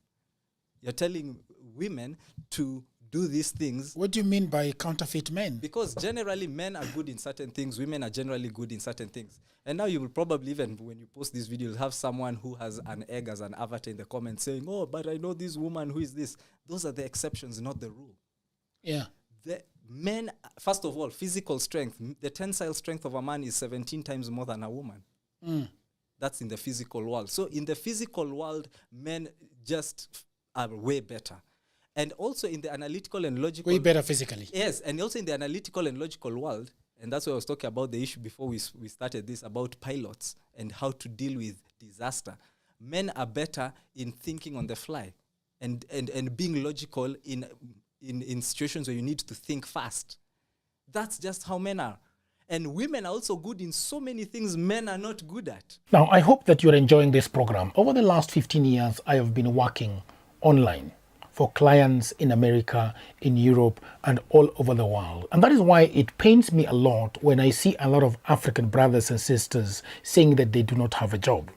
You're telling women to do these things. What do you mean by counterfeit men? Because generally men are good in certain things, women are generally good in certain things. And now you will probably, even when you post these videos, have someone who has an egg as an avatar in the comments saying, oh, but I know this woman who is this. Those are the exceptions, not the rule. Yeah. The men, first of all, physical strength. The tensile strength of a man is 17 times more than a woman. That's in the physical world. So in the physical world, men just are way better. And also in the analytical and logical... Way better physically. Yes, and also in the analytical and logical world, and that's why I was talking about the issue before we started this, about pilots and how to deal with disaster. Men are better in thinking on the fly and being logical in situations where you need to think fast. That's just how men are. And women are also good in so many things men are not good at. Now, I hope that you're enjoying this program. Over the last 15 years, I have been working online for clients in America, in Europe, and all over the world. And that is why it pains me a lot when I see a lot of African brothers and sisters saying that they do not have a job.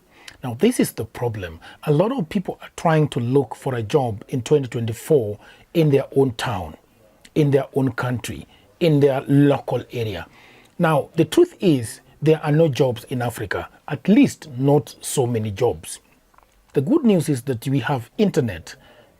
Now, this is the problem. A lot of people are trying to look for a job in 2024 in their own town, in their own country, in their local area. Now, the truth is, there are no jobs in Africa, at least not so many jobs. The good news is that we have internet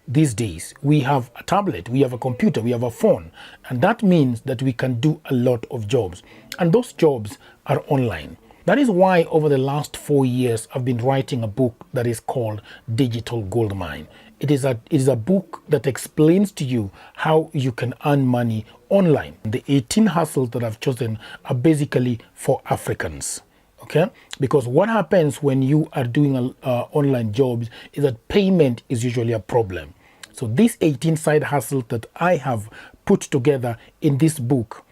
these days. We have a tablet, we have a computer, we have a phone, and that means that we can do a lot of jobs. And those jobs are online. That is why over the last 4 years, I've been writing a book that is called Digital Goldmine. It is a book that explains to you how you can earn money online. The 18 hustles that I've chosen are basically for Africans. Okay, because what happens when you are doing online jobs is that payment is usually a problem. So these 18 side hustles that I have put together in this book,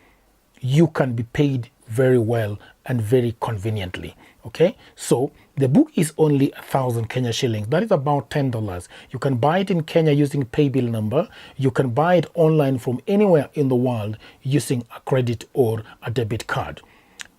you can be paid very well and very conveniently. Okay, so the book is only 1,000 Kenya shillings. That is about $10. You can buy it in Kenya using paybill number. You can buy it online from anywhere in the world using a credit or a debit card.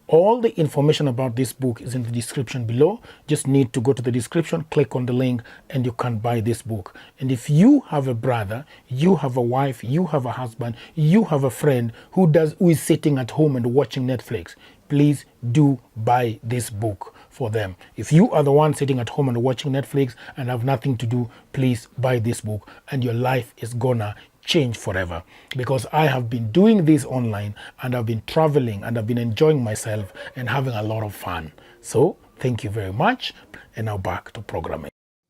All the information about this book is in the description below. Just need to go to the description, click on the link, and you can buy this book. And if you have a brother, you have a wife, you have a husband, you have a friend who is sitting at home and watching Netflix, please do buy this book for them. If you are the one sitting at home and watching Netflix and have nothing to do, please buy this book and your life is gonna change forever. Because I have been doing this online and I've been traveling and I've been enjoying myself and having a lot of fun. So thank you very much. And now back to programming.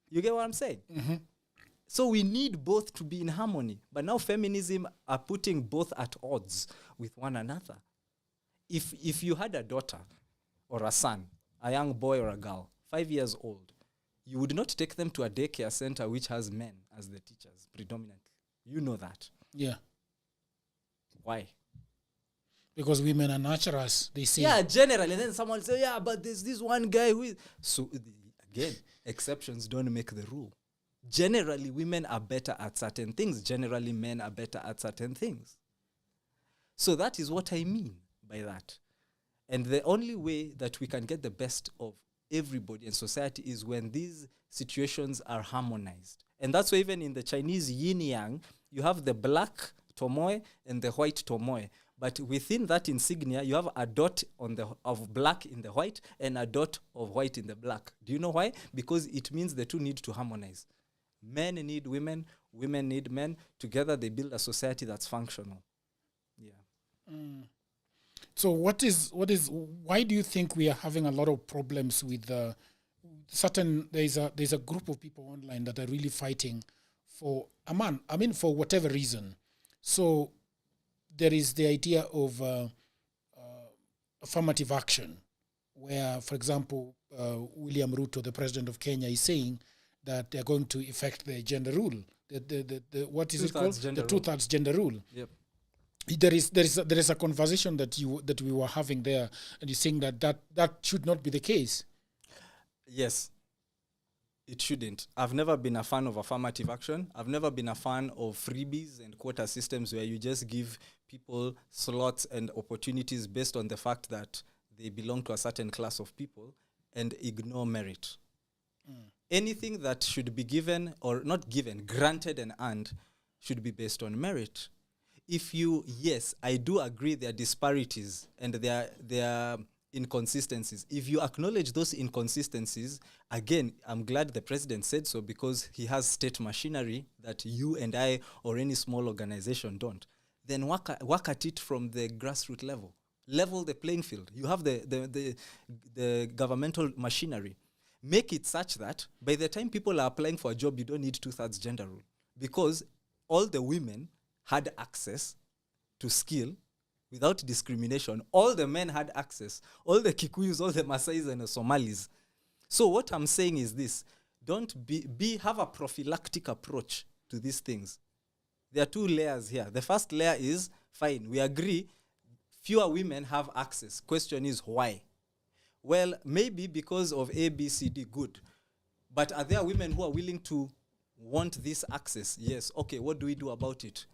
You get what I'm saying? Mm-hmm. So we need both to be in harmony. But now feminism are putting both at odds with one another. If you had a daughter or a son, a young boy or a girl, 5 years old, you would not take them to a daycare center which has men as the teachers predominantly. You know that. Yeah. Why? Because women are nurturers, they say. Yeah, generally. And then someone will say, yeah, but there's this one guy who is... So, again, exceptions don't make the rule. Generally, women are better at certain things. Generally, men are better at certain things. So that is what I mean by that. And the only way that we can get the best of everybody in society is when these situations are harmonized. And that's why even in the Chinese yin-yang, you have the black tomoe and the white tomoe. But within that insignia, you have a dot of black in the white and a dot of white in the black. Do you know why? Because it means the two need to harmonize. Men need women, women need men. Together they build a society that's functional. Yeah. Mm. So why do you think we are having a lot of problems with there's a group of people online that are really fighting for a man, for whatever reason. So there is the idea of affirmative action, where, for example, William Ruto, the president of Kenya, is saying that they're going to effect the gender rule. What is it called? The two-thirds gender rule. Yep. There is a conversation that we were having there, and you're saying that should not be the case. Yes, it shouldn't. I've never been a fan of affirmative action. I've never been a fan of freebies and quota systems where you just give people slots and opportunities based on the fact that they belong to a certain class of people and ignore merit. Anything that should be given or not given, granted and earned, should be based on merit. Yes, I do agree there are disparities and there are inconsistencies. If you acknowledge those inconsistencies, again, I'm glad the president said so because he has state machinery that you and I or any small organization don't. Then work at it from the grassroots level. Level the playing field. You have the governmental machinery. Make it such that by the time people are applying for a job, you don't need two-thirds gender rule because all the women had access to skill without discrimination. All the men had access. All the Kikuyus, all the Maasais and the Somalis. So what I'm saying is this. Don't have a prophylactic approach to these things. There are two layers here. The first layer is, fine, we agree, fewer women have access. Question is why? Well, maybe because of A, B, C, D, good. But are there women who are willing to want this access? Yes. Okay, what do we do about it?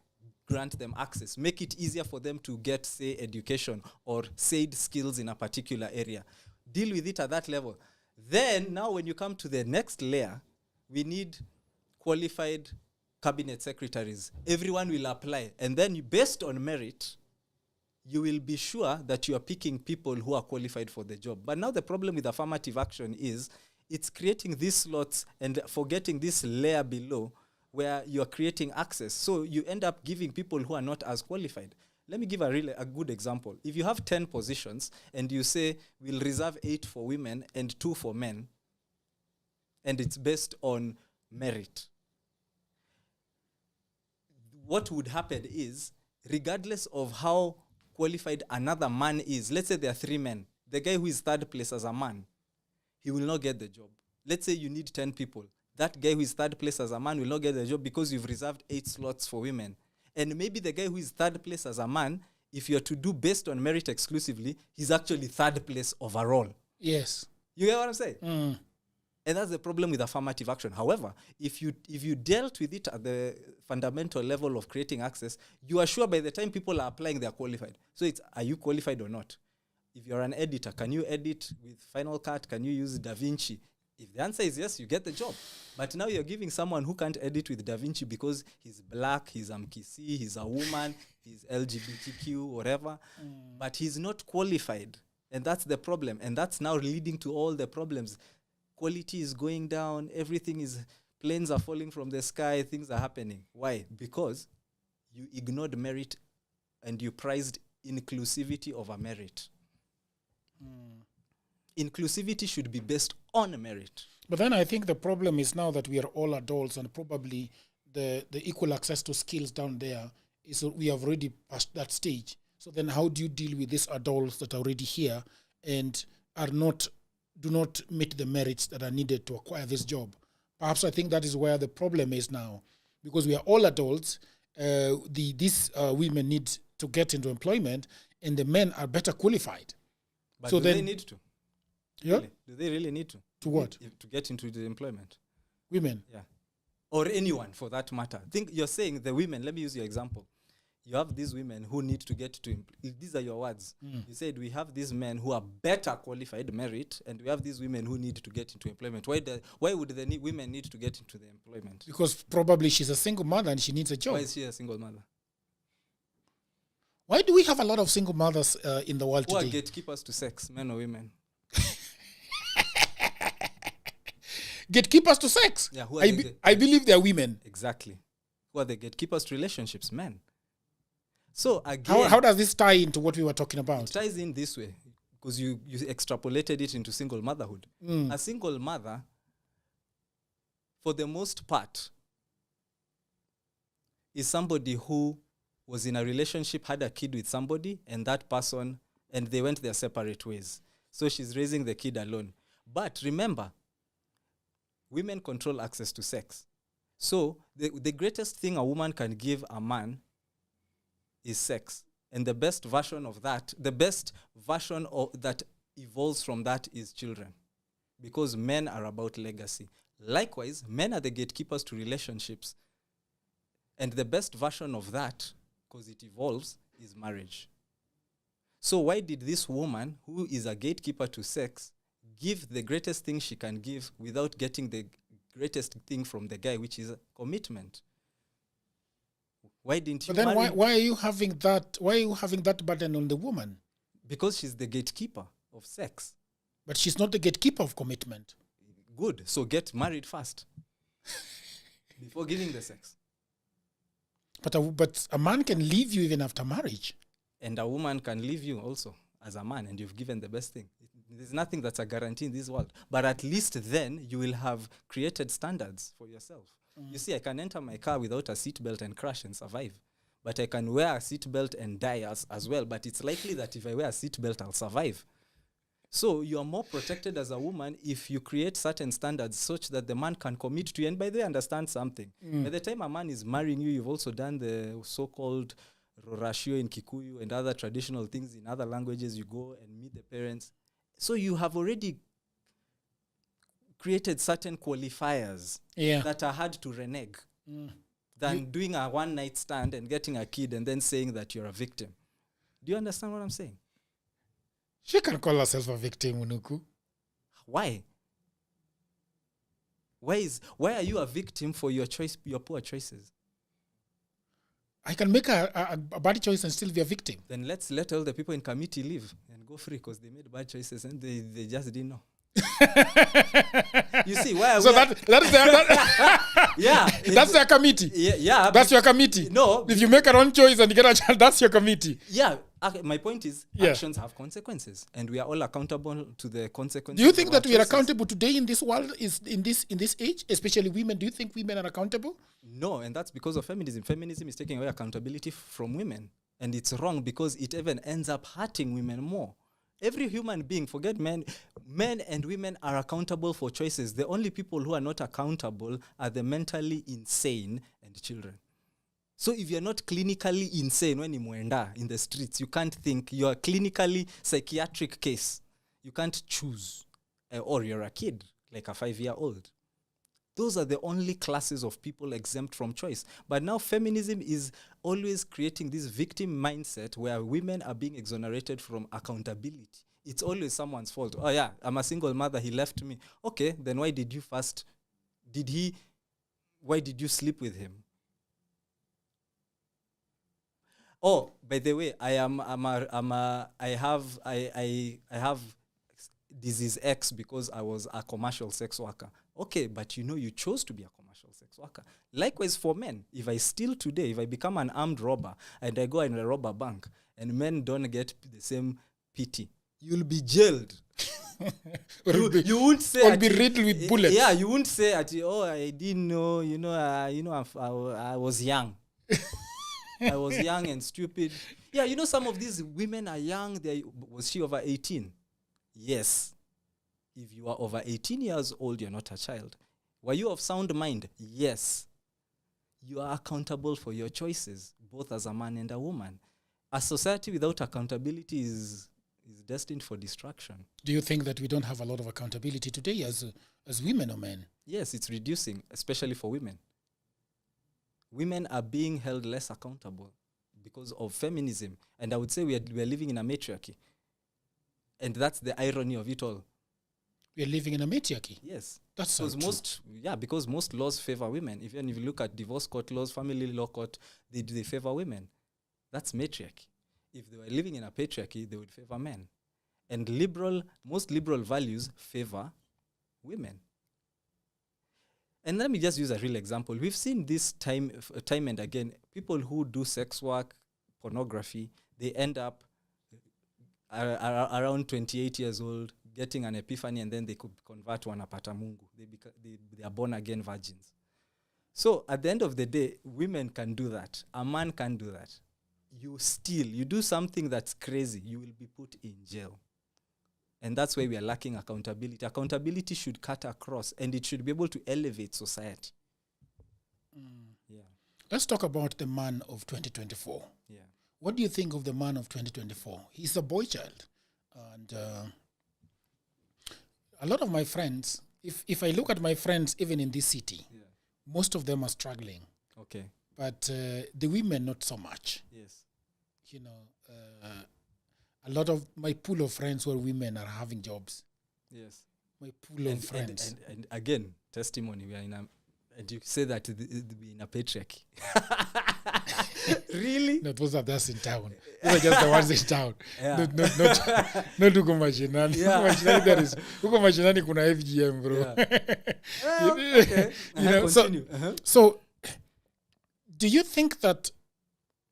Grant them access. Make it easier for them to get, say, education or said skills in a particular area. Deal with it at that level. Then, now when you come to the next layer, we need qualified cabinet secretaries. Everyone will apply. And then based on merit, you will be sure that you are picking people who are qualified for the job. But now the problem with affirmative action is it's creating these slots and forgetting this layer below where you are creating access. So you end up giving people who are not as qualified. Let me give a good example. If you have 10 positions and you say we'll reserve 8 for women and 2 for men, and it's based on merit, what would happen is, regardless of how qualified another man is, let's say there are 3 men, the guy who is third place as a man, he will not get the job. Let's say you need 10 people. That guy who is third place as a man will not get the job because you've reserved 8 slots for women. And maybe the guy who is third place as a man, if you're to do based on merit exclusively, he's actually third place overall. Yes. You get what I'm saying? And that's the problem with affirmative action. However, if you dealt with it at the fundamental level of creating access, you are sure by the time people are applying, they are qualified. So it's, are you qualified or not? If you're an editor, can you edit with Final Cut? Can you use DaVinci? If the answer is yes, you get the job. But now you're giving someone who can't edit with DaVinci because he's black, he's Mkisi, he's a woman, he's LGBTQ, whatever. But he's not qualified. And that's the problem. And that's now leading to all the problems. Quality is going down. Everything is, planes are falling from the sky. Things are happening. Why? Because you ignored merit and you prized inclusivity over merit. Inclusivity should be based on merit. But then I think the problem is now that we are all adults, and probably the equal access to skills down there is we have already passed that stage. So then how do you deal with these adults that are already here and do not meet the merits that are needed to acquire this job? Perhaps I think that is where the problem is now, because we are all adults. These women need to get into employment, and the men are better qualified. But so do then, they need to? Yeah? Really? Do they really need to? To what? To get into the employment. Women? Yeah. Or anyone for that matter. Think you're saying the women, let me use your example. You have these women who need to get to, these are your words. You said we have these men who are better qualified, merit, and we have these women who need to get into employment. Why would the women need to get into the employment? Because probably she's a single mother and she needs a job. Why is she a single mother? Why do we have a lot of single mothers in the world Who today? are gatekeepers to sex, men or women? Gatekeepers to sex? Yeah, I believe they are women. Exactly. Who are the gatekeepers to relationships? Men. So again, how does this tie into what we were talking about? It ties in this way because you extrapolated it into single motherhood. A single mother, for the most part, is somebody who was in a relationship, had a kid with somebody, and that person, and they went their separate ways. So she's raising the kid alone. But remember, women control access to sex. So the greatest thing a woman can give a man is sex. And the best version of that, that evolves from that is children. Because men are about legacy. Likewise, men are the gatekeepers to relationships. And the best version of that, because it evolves, is marriage. So why did this woman, who is a gatekeeper to sex, give the greatest thing she can give without getting the greatest thing from the guy, which is commitment? Why didn't you But then marry? why are you having that? Why are you having that burden on the woman? Because she's the gatekeeper of sex. But she's not the gatekeeper of commitment. Good. So get married first before giving the sex. But a man can leave you even after marriage. And a woman can leave you also as a man, and you've given the best thing. There's nothing that's a guarantee in this world. But at least then you will have created standards for yourself. You see, I can enter my car without a seatbelt and crash and survive. But I can wear a seatbelt and die as well. But it's likely that if I wear a seatbelt, I'll survive. So you are more protected as a woman if you create certain standards such that the man can commit to you. And by the way, understand something. By the time a man is marrying you, you've also done the so-called rorashio in Kikuyu and other traditional things in other languages. You go and meet the parents. So you have already created certain qualifiers that are hard to renege than doing a one-night stand and getting a kid and then saying that you're a victim. Do you understand what I'm saying? She can call herself a victim, Mũnũku. Why? Why are you a victim for your poor choices? I can make a bad choice and still be a victim. Then let's let all the people in committee live and go free because they made bad choices and they just didn't know. You see, why? So that's their Yeah, that's their committee. Yeah. That's your committee. No, if you make a wrong choice and you get a child, that's your committee. Yeah, my point is actions have consequences, and we are all accountable to the consequences. Do you think that we are accountable today in this world? Is in this age, especially women? Do you think women are accountable? No, and that's because of feminism. Feminism is taking away accountability from women, and it's wrong because it even ends up hurting women more. Every human being, forget men and women are accountable for choices. The only people who are not accountable are the mentally insane and children. So if you're not clinically insane when you in the streets, you can't think. You're a clinically psychiatric case. You can't choose. Or you're a kid, like a 5-year-old. Those are the only classes of people exempt from choice. But now feminism is always creating this victim mindset where women are being exonerated from accountability. It's always someone's fault. Oh yeah, I'm a single mother, he left me. Okay, then why did you sleep with him? Oh, by the way, I have disease X because I was a commercial sex worker. Okay, but you chose to be a commercial sex worker. Likewise for men, if I steal today, if I become an armed robber and I go and rob a bank and men don't get the same pity, you'll be jailed. you won't say or be riddled with bullets. Yeah, you won't say I didn't know, I was young. I was young and stupid. Yeah, some of these women are young. Was she over 18? Yes. If you are over 18 years old, you're not a child. Were you of sound mind? Yes. You are accountable for your choices, both as a man and a woman. A society without accountability is destined for destruction. Do you think that we don't have a lot of accountability today as women or men? Yes, it's reducing, especially for women. Women are being held less accountable because of feminism. And I would say we are living in a matriarchy. And that's the irony of it all. We are living in a matriarchy? Yes. That's so true. Because most laws favor women. Even if you look at divorce court laws, family law court, they favor women. That's matriarchy. If they were living in a patriarchy, they would favor men. And most liberal values favor women. And let me just use a real example. We've seen this time and again. People who do sex work, pornography, they end up around 28 years old, getting an epiphany, and then they could convert to anapata Mungu. They are born again virgins. So at the end of the day, women can do that. A man can do that. You do something that's crazy, you will be put in jail. And that's why we are lacking accountability. Accountability should cut across, and it should be able to elevate society. Yeah. Let's talk about the man of 2024. Yeah. What do you think of the man of 2024? He's a boy child. And a lot of my friends, if I look at my friends, even in this city, most of them are struggling. Okay. But the women, not so much. Yes. A lot of my pool of friends who are women are having jobs. Yes. My pool of friends. And again, testimony. We are and you say that we're in a patriarchy. Really? No, those are just in town. Those are just the ones in town. Yeah. Not huko mashinani. Huko mashinani kuna FGM, bro. Yeah. Okay. So, do you think that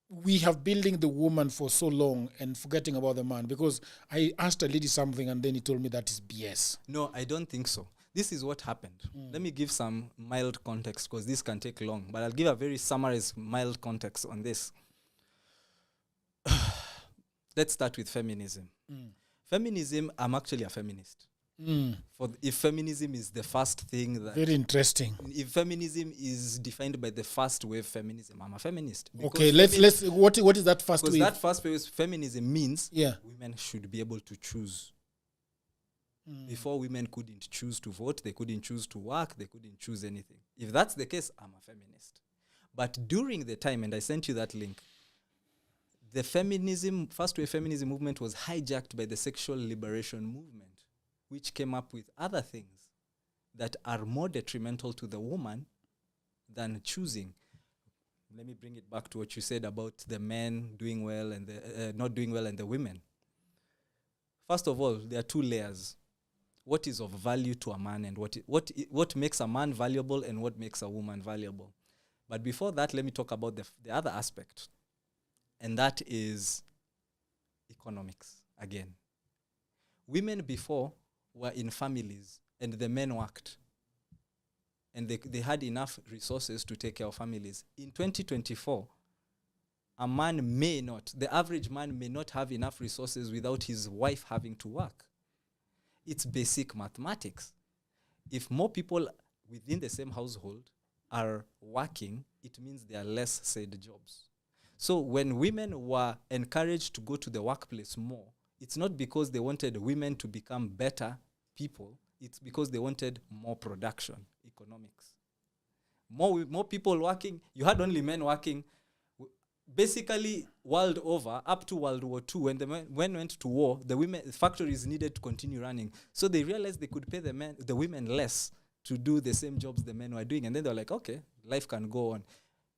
we have building the woman for so long and forgetting about the man? Because I asked a lady something and then he told me that is BS. No, I don't think so. This is what happened. Let me give some mild context because this can take long, but I'll give a very summarized mild context on this. Let's start with feminism. Feminism, I'm actually a feminist. If feminism is the first thing that... Very interesting. If feminism is defined by the first wave feminism, I'm a feminist. Okay, let's what is that first wave? Because that first wave feminism means women should be able to choose. Before, women couldn't choose to vote, they couldn't choose to work, they couldn't choose anything. If that's the case, I'm a feminist. But during the time, and I sent you that link, the first wave feminism movement was hijacked by the sexual liberation movement, which came up with other things that are more detrimental to the woman than choosing. let me bring it back to what you said about the men doing well and the not doing well and the women. First of all, there are two layers. What is of value to a man and what makes a man valuable and what makes a woman valuable. But before that, let me talk about the other aspect. And that is economics again. Women before were in families and the men worked. And they had enough resources to take care of families. In 2024, a man may not, the average man may not have enough resources without his wife having to work. It's basic mathematics. If more people within the same household are working, it means there are less said jobs. So when women were encouraged to go to the workplace more, it's not because they wanted women to become better people, it's because they wanted more production, economics. More people working. You had only men working. Basically, world over, up to World War II, when the men went to war, the factories needed to continue running. So they realized they could pay the women less to do the same jobs the men were doing. And then they were like, okay, life can go on.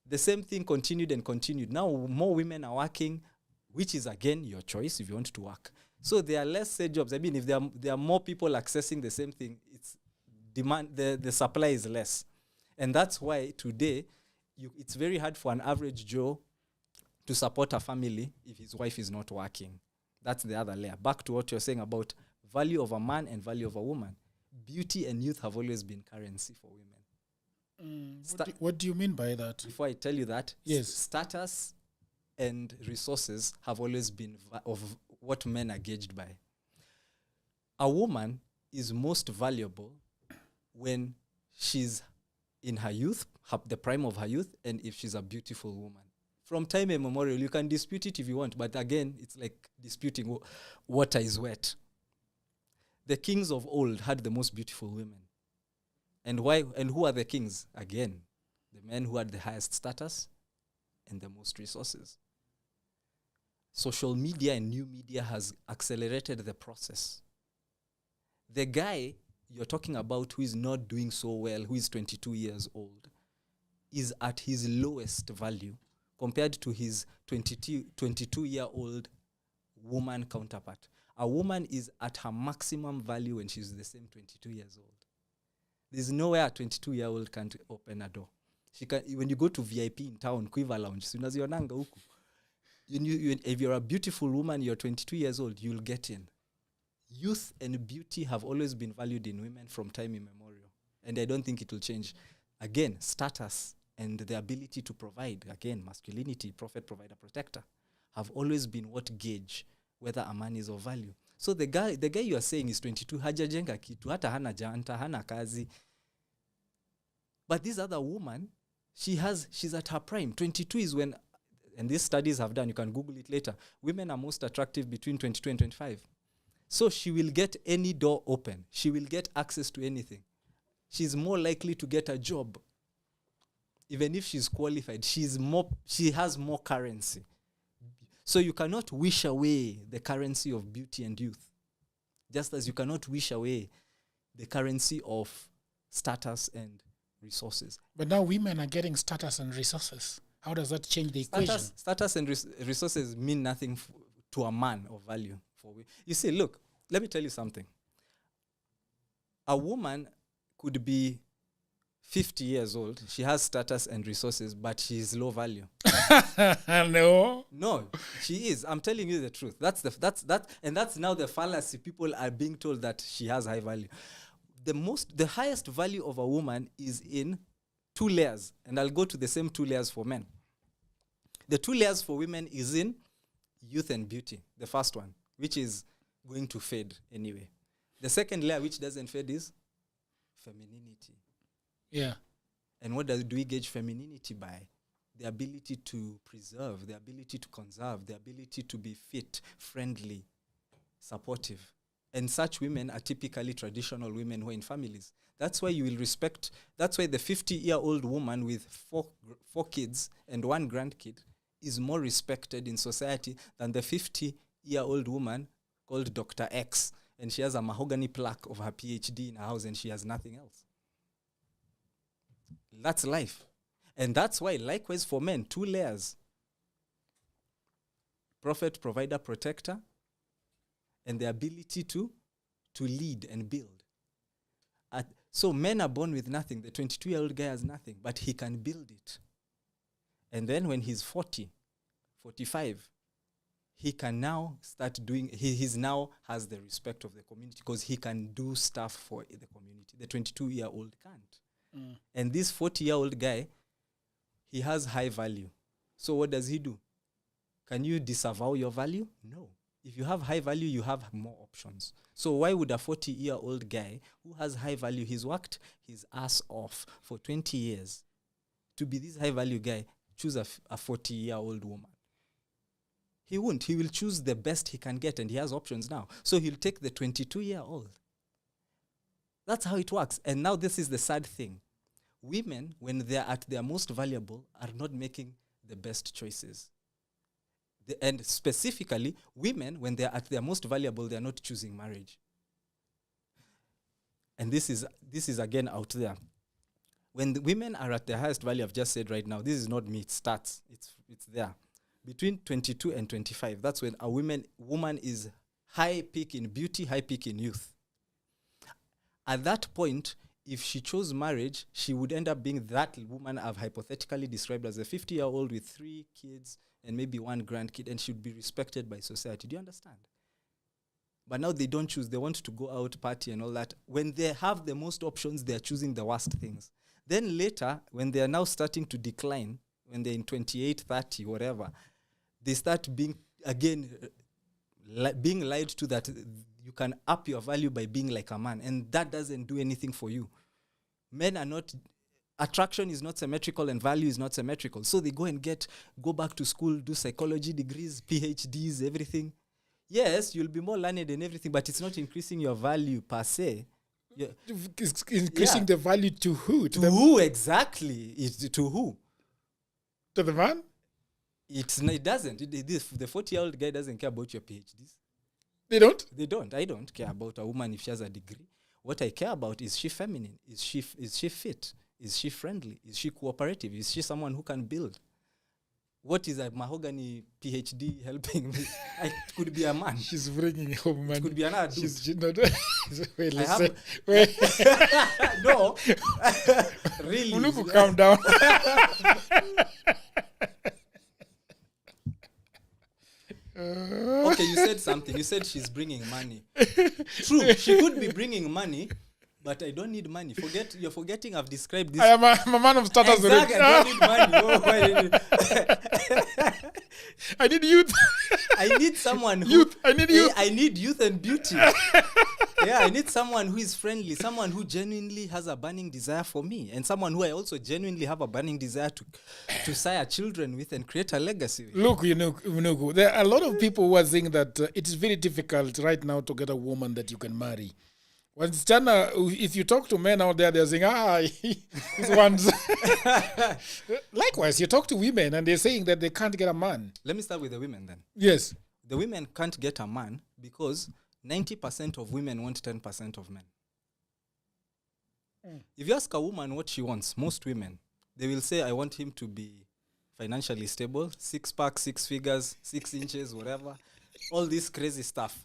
The same thing continued and continued. Now more women are working, which is, again, your choice if you want to work. So there are less said jobs. I mean, if there are more people accessing the same thing, it's demand, the supply is less. And that's why today, it's very hard for an average Joe to support a family if his wife is not working. That's the other layer. Back to what you're saying about value of a man and value of a woman. Beauty and youth have always been currency for women. What do you mean by that? Before I tell you that, yes, status and resources have always been of what men are gauged by. A woman is most valuable when she's in her youth, the prime of her youth, and if she's a beautiful woman. From time immemorial, you can dispute it if you want, but again, it's like disputing water is wet. The kings of old had the most beautiful women. And why? And who are the kings? Again, the men who had the highest status and the most resources. Social media and new media has accelerated the process. The guy you're talking about who is not doing so well, who is 22 years old, is at his lowest value compared to his 22-year-old woman counterpart. A woman is at her maximum value when she's the same 22 years old. There's nowhere a 22-year-old can't open a door. She can, when you go to VIP in town, Quiver Lounge, unazionanga huku. If you're a beautiful woman, you're 22 years old, you'll get in. Youth and beauty have always been valued in women from time immemorial. And I don't think it will change. Again, status and the ability to provide, again, masculinity, prophet, provider, protector, have always been what gauge whether a man is of value. So the guy you are saying is 22, hajajenga kitu, hata hana janta, hana kazi. But this other woman, she's at her prime. 22 is when, and these studies have done, you can Google it later, women are most attractive between 22 and 25. So she will get any door open. She will get access to anything. She's more likely to get a job. Even if she's qualified, she has more currency. So you cannot wish away the currency of beauty and youth, just as you cannot wish away the currency of status and resources. But now women are getting status and resources. How does that change the equation? Status and resources mean nothing to a man of value. You see, look, let me tell you something. A woman could be 50 years old. She has status and resources, but she is low value. No, she is. I'm telling you the truth. And that's now the fallacy. People are being told that she has high value. The highest value of a woman is in two layers, and I'll go to the same two layers for men. The two layers for women is in youth and beauty. The first one, which is going to fade anyway. The second layer, which doesn't fade, is femininity. Yeah. And what do we gauge femininity by? The ability to preserve, the ability to conserve, the ability to be fit, friendly, supportive. And such women are typically traditional women who are in families. That's why you will respect, that's why the 50-year-old woman with four kids and one grandkid is more respected in society than the 50-year-old woman called Dr. X, and she has a mahogany plaque of her PhD in her house and she has nothing else. That's life. And that's why, likewise for men, 2 layers. Prophet, provider, protector, and the ability to lead and build. So men are born with nothing. The 22-year-old guy has nothing, but he can build it. And then when he's 40, 45, he can now start doing, he's now has the respect of the community because he can do stuff for the community. The 22-year-old can't. And this 40-year-old guy, he has high value. So what does he do? Can you disavow your value? No. If you have high value, you have more options. So why would a 40-year-old guy who has high value, he's worked his ass off for 20 years to be this high value guy, choose a 40-year-old woman? He won't. He will choose the best he can get, and he has options now. So he'll take the 22-year-old. That's how it works. And now this is the sad thing. Women, when they're at their most valuable, are not making the best choices. And specifically, women, when they're at their most valuable, they're not choosing marriage. And this is again out there. When the women are at their highest value, I've just said right now, this is not me, it starts. It's there. Between 22 and 25, that's when a woman is high peak in beauty, high peak in youth. At that point, if she chose marriage, she would end up being that woman I've hypothetically described as a 50-year-old with 3 kids and maybe 1 grandkid, and she would be respected by society. Do you understand? But now they don't choose. They want to go out, party and all that. When they have the most options, they're choosing the worst things. Then later, when they're now starting to decline, when they're in 28, 30, whatever, they start being, again, being lied to that you can up your value by being like a man. And that doesn't do anything for you. Men are not... Attraction is not symmetrical and value is not symmetrical. So they go back to school, do psychology degrees, PhDs, everything. Yes, you'll be more learned and everything, but it's not increasing your value per se. It's increasing the value to who? To who exactly? To who? To the man? It doesn't. The 40-year-old guy doesn't care about your PhDs. They don't? They don't. I don't care about a woman if she has a degree. What I care about is she feminine? Is she fit? Is she friendly? Is she cooperative? Is she someone who can build? What is a mahogany PhD helping me? It could be a man. She's bringing home money. It could be another dude. She's not. Wait, No. Really. Mũnũku, calm down. Okay, you said something. You said she's bringing money. True, she could be bringing money, but I don't need money. You're forgetting I've described this. I'm a man of status. Exactly, I don't need money. Oh, why? I need youth. I need someone who... Youth. I need youth. I need youth and beauty. Yeah, I need someone who is friendly, someone who genuinely has a burning desire for me, and someone who I also genuinely have a burning desire to sire children with and create a legacy with. Look, Mũnũku, there are a lot of people who are saying that it is very difficult right now to get a woman that you can marry. If you talk to men out there, they're saying, these ones. Likewise, you talk to women and they're saying that they can't get a man. Let me start with the women then. Yes. The women can't get a man because 90% of women want 10% of men. If you ask a woman what she wants, most women, they will say, I want him to be financially stable, 6-pack, 6 figures, 6 inches, whatever, all this crazy stuff.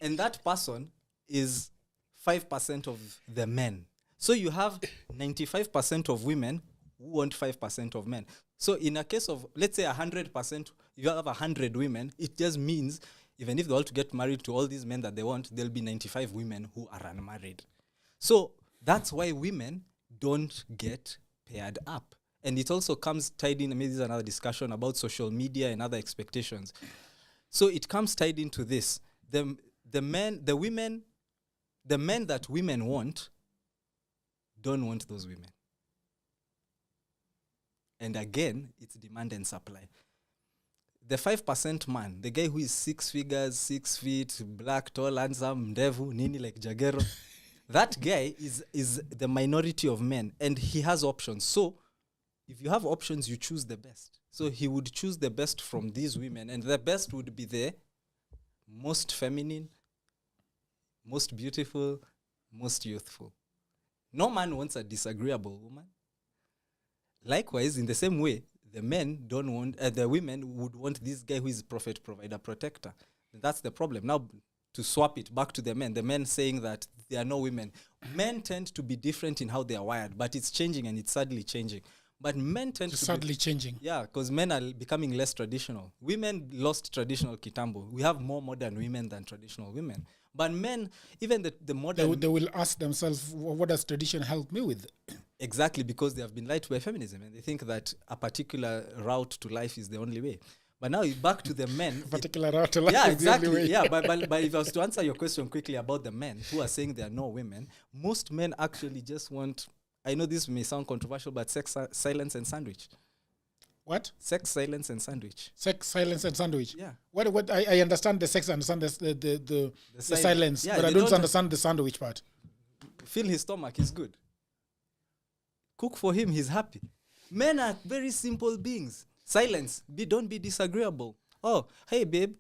And that person is 5% of the men. So you have 95% of women who want 5% of men. So in a case of, let's say 100%, if you have 100 women, it just means even if they all to get married to all these men that they want, there'll be 95 women who are unmarried. So that's why women don't get paired up. And it also comes tied in, maybe this is another discussion about social media and other expectations. So it comes tied into this. The men that women want don't want those women. And again, it's demand and supply. The 5% man, the guy who is 6 figures, 6 feet, black, tall, handsome, ndevu, nini like Jagero, that guy is the minority of men, and he has options. So if you have options, you choose the best. So he would choose the best from these women, and the best would be the most feminine, most beautiful, most youthful. No man wants a disagreeable woman. likewise, in the same way, the men don't want, the women would want this guy who is prophet, provider, protector. That's the problem. Now, to swap it back to the men saying that there are no women. Men tend to be different in how they are wired, but it's changing and it's sadly changing. But men tend to sadly changing. Yeah, because men are becoming less traditional. Women lost traditional kitambo. We have more modern women than traditional women. But men, even the modern... They will ask themselves, what does tradition help me with? Exactly, because they have been lied to by feminism, and they think that a particular route to life is the only way. But now back to the men. Particular route to life yeah, is the only exactly. way. Yeah, but if I was to answer your question quickly about the men who are saying there are no women, most men actually just want... I know this may sound controversial, but sex, silence, and sandwich. What? Sex, silence, and sandwich. Sex, silence, and sandwich. Yeah. What? I understand the sex, I understand the silence, yeah, but I don't understand the sandwich part. Fill his stomach, he's good. Cook for him, he's happy. Men are very simple beings. Silence. Don't be disagreeable. Oh, hey, babe.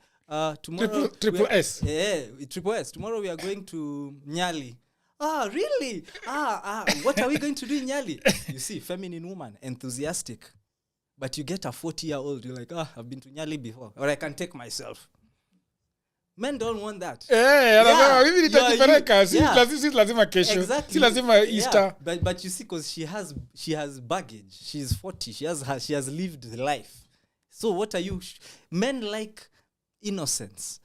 Tomorrow... Triple S. Yeah, triple S. Tomorrow we are going to Nyali. Ah, really? What are we going to do in Nyali? You see, feminine woman, enthusiastic. But you get a 40-year-old, you're like, I've been to Nyali before. Or I can take myself. Men don't want that. Exactly. Easter. But you see, because she has baggage. She's 40. She has lived the life. So what are you? Men like innocence.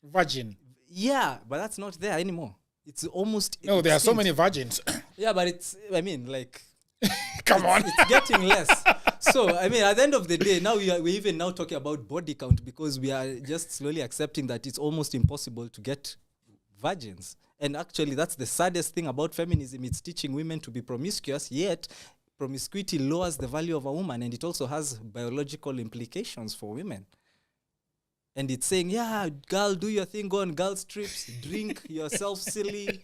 Virgin. Yeah, but that's not there anymore. It's almost... No, there are so many virgins. Yeah, but it's... I mean, like... Come on. It's getting less. So, I mean, at the end of the day, now we're even now talking about body count because we are just slowly accepting that it's almost impossible to get virgins. And actually, that's the saddest thing about feminism. It's teaching women to be promiscuous, yet promiscuity lowers the value of a woman, and it also has biological implications for women. And it's saying, yeah, girl, do your thing, go on girls' trips, drink yourself silly,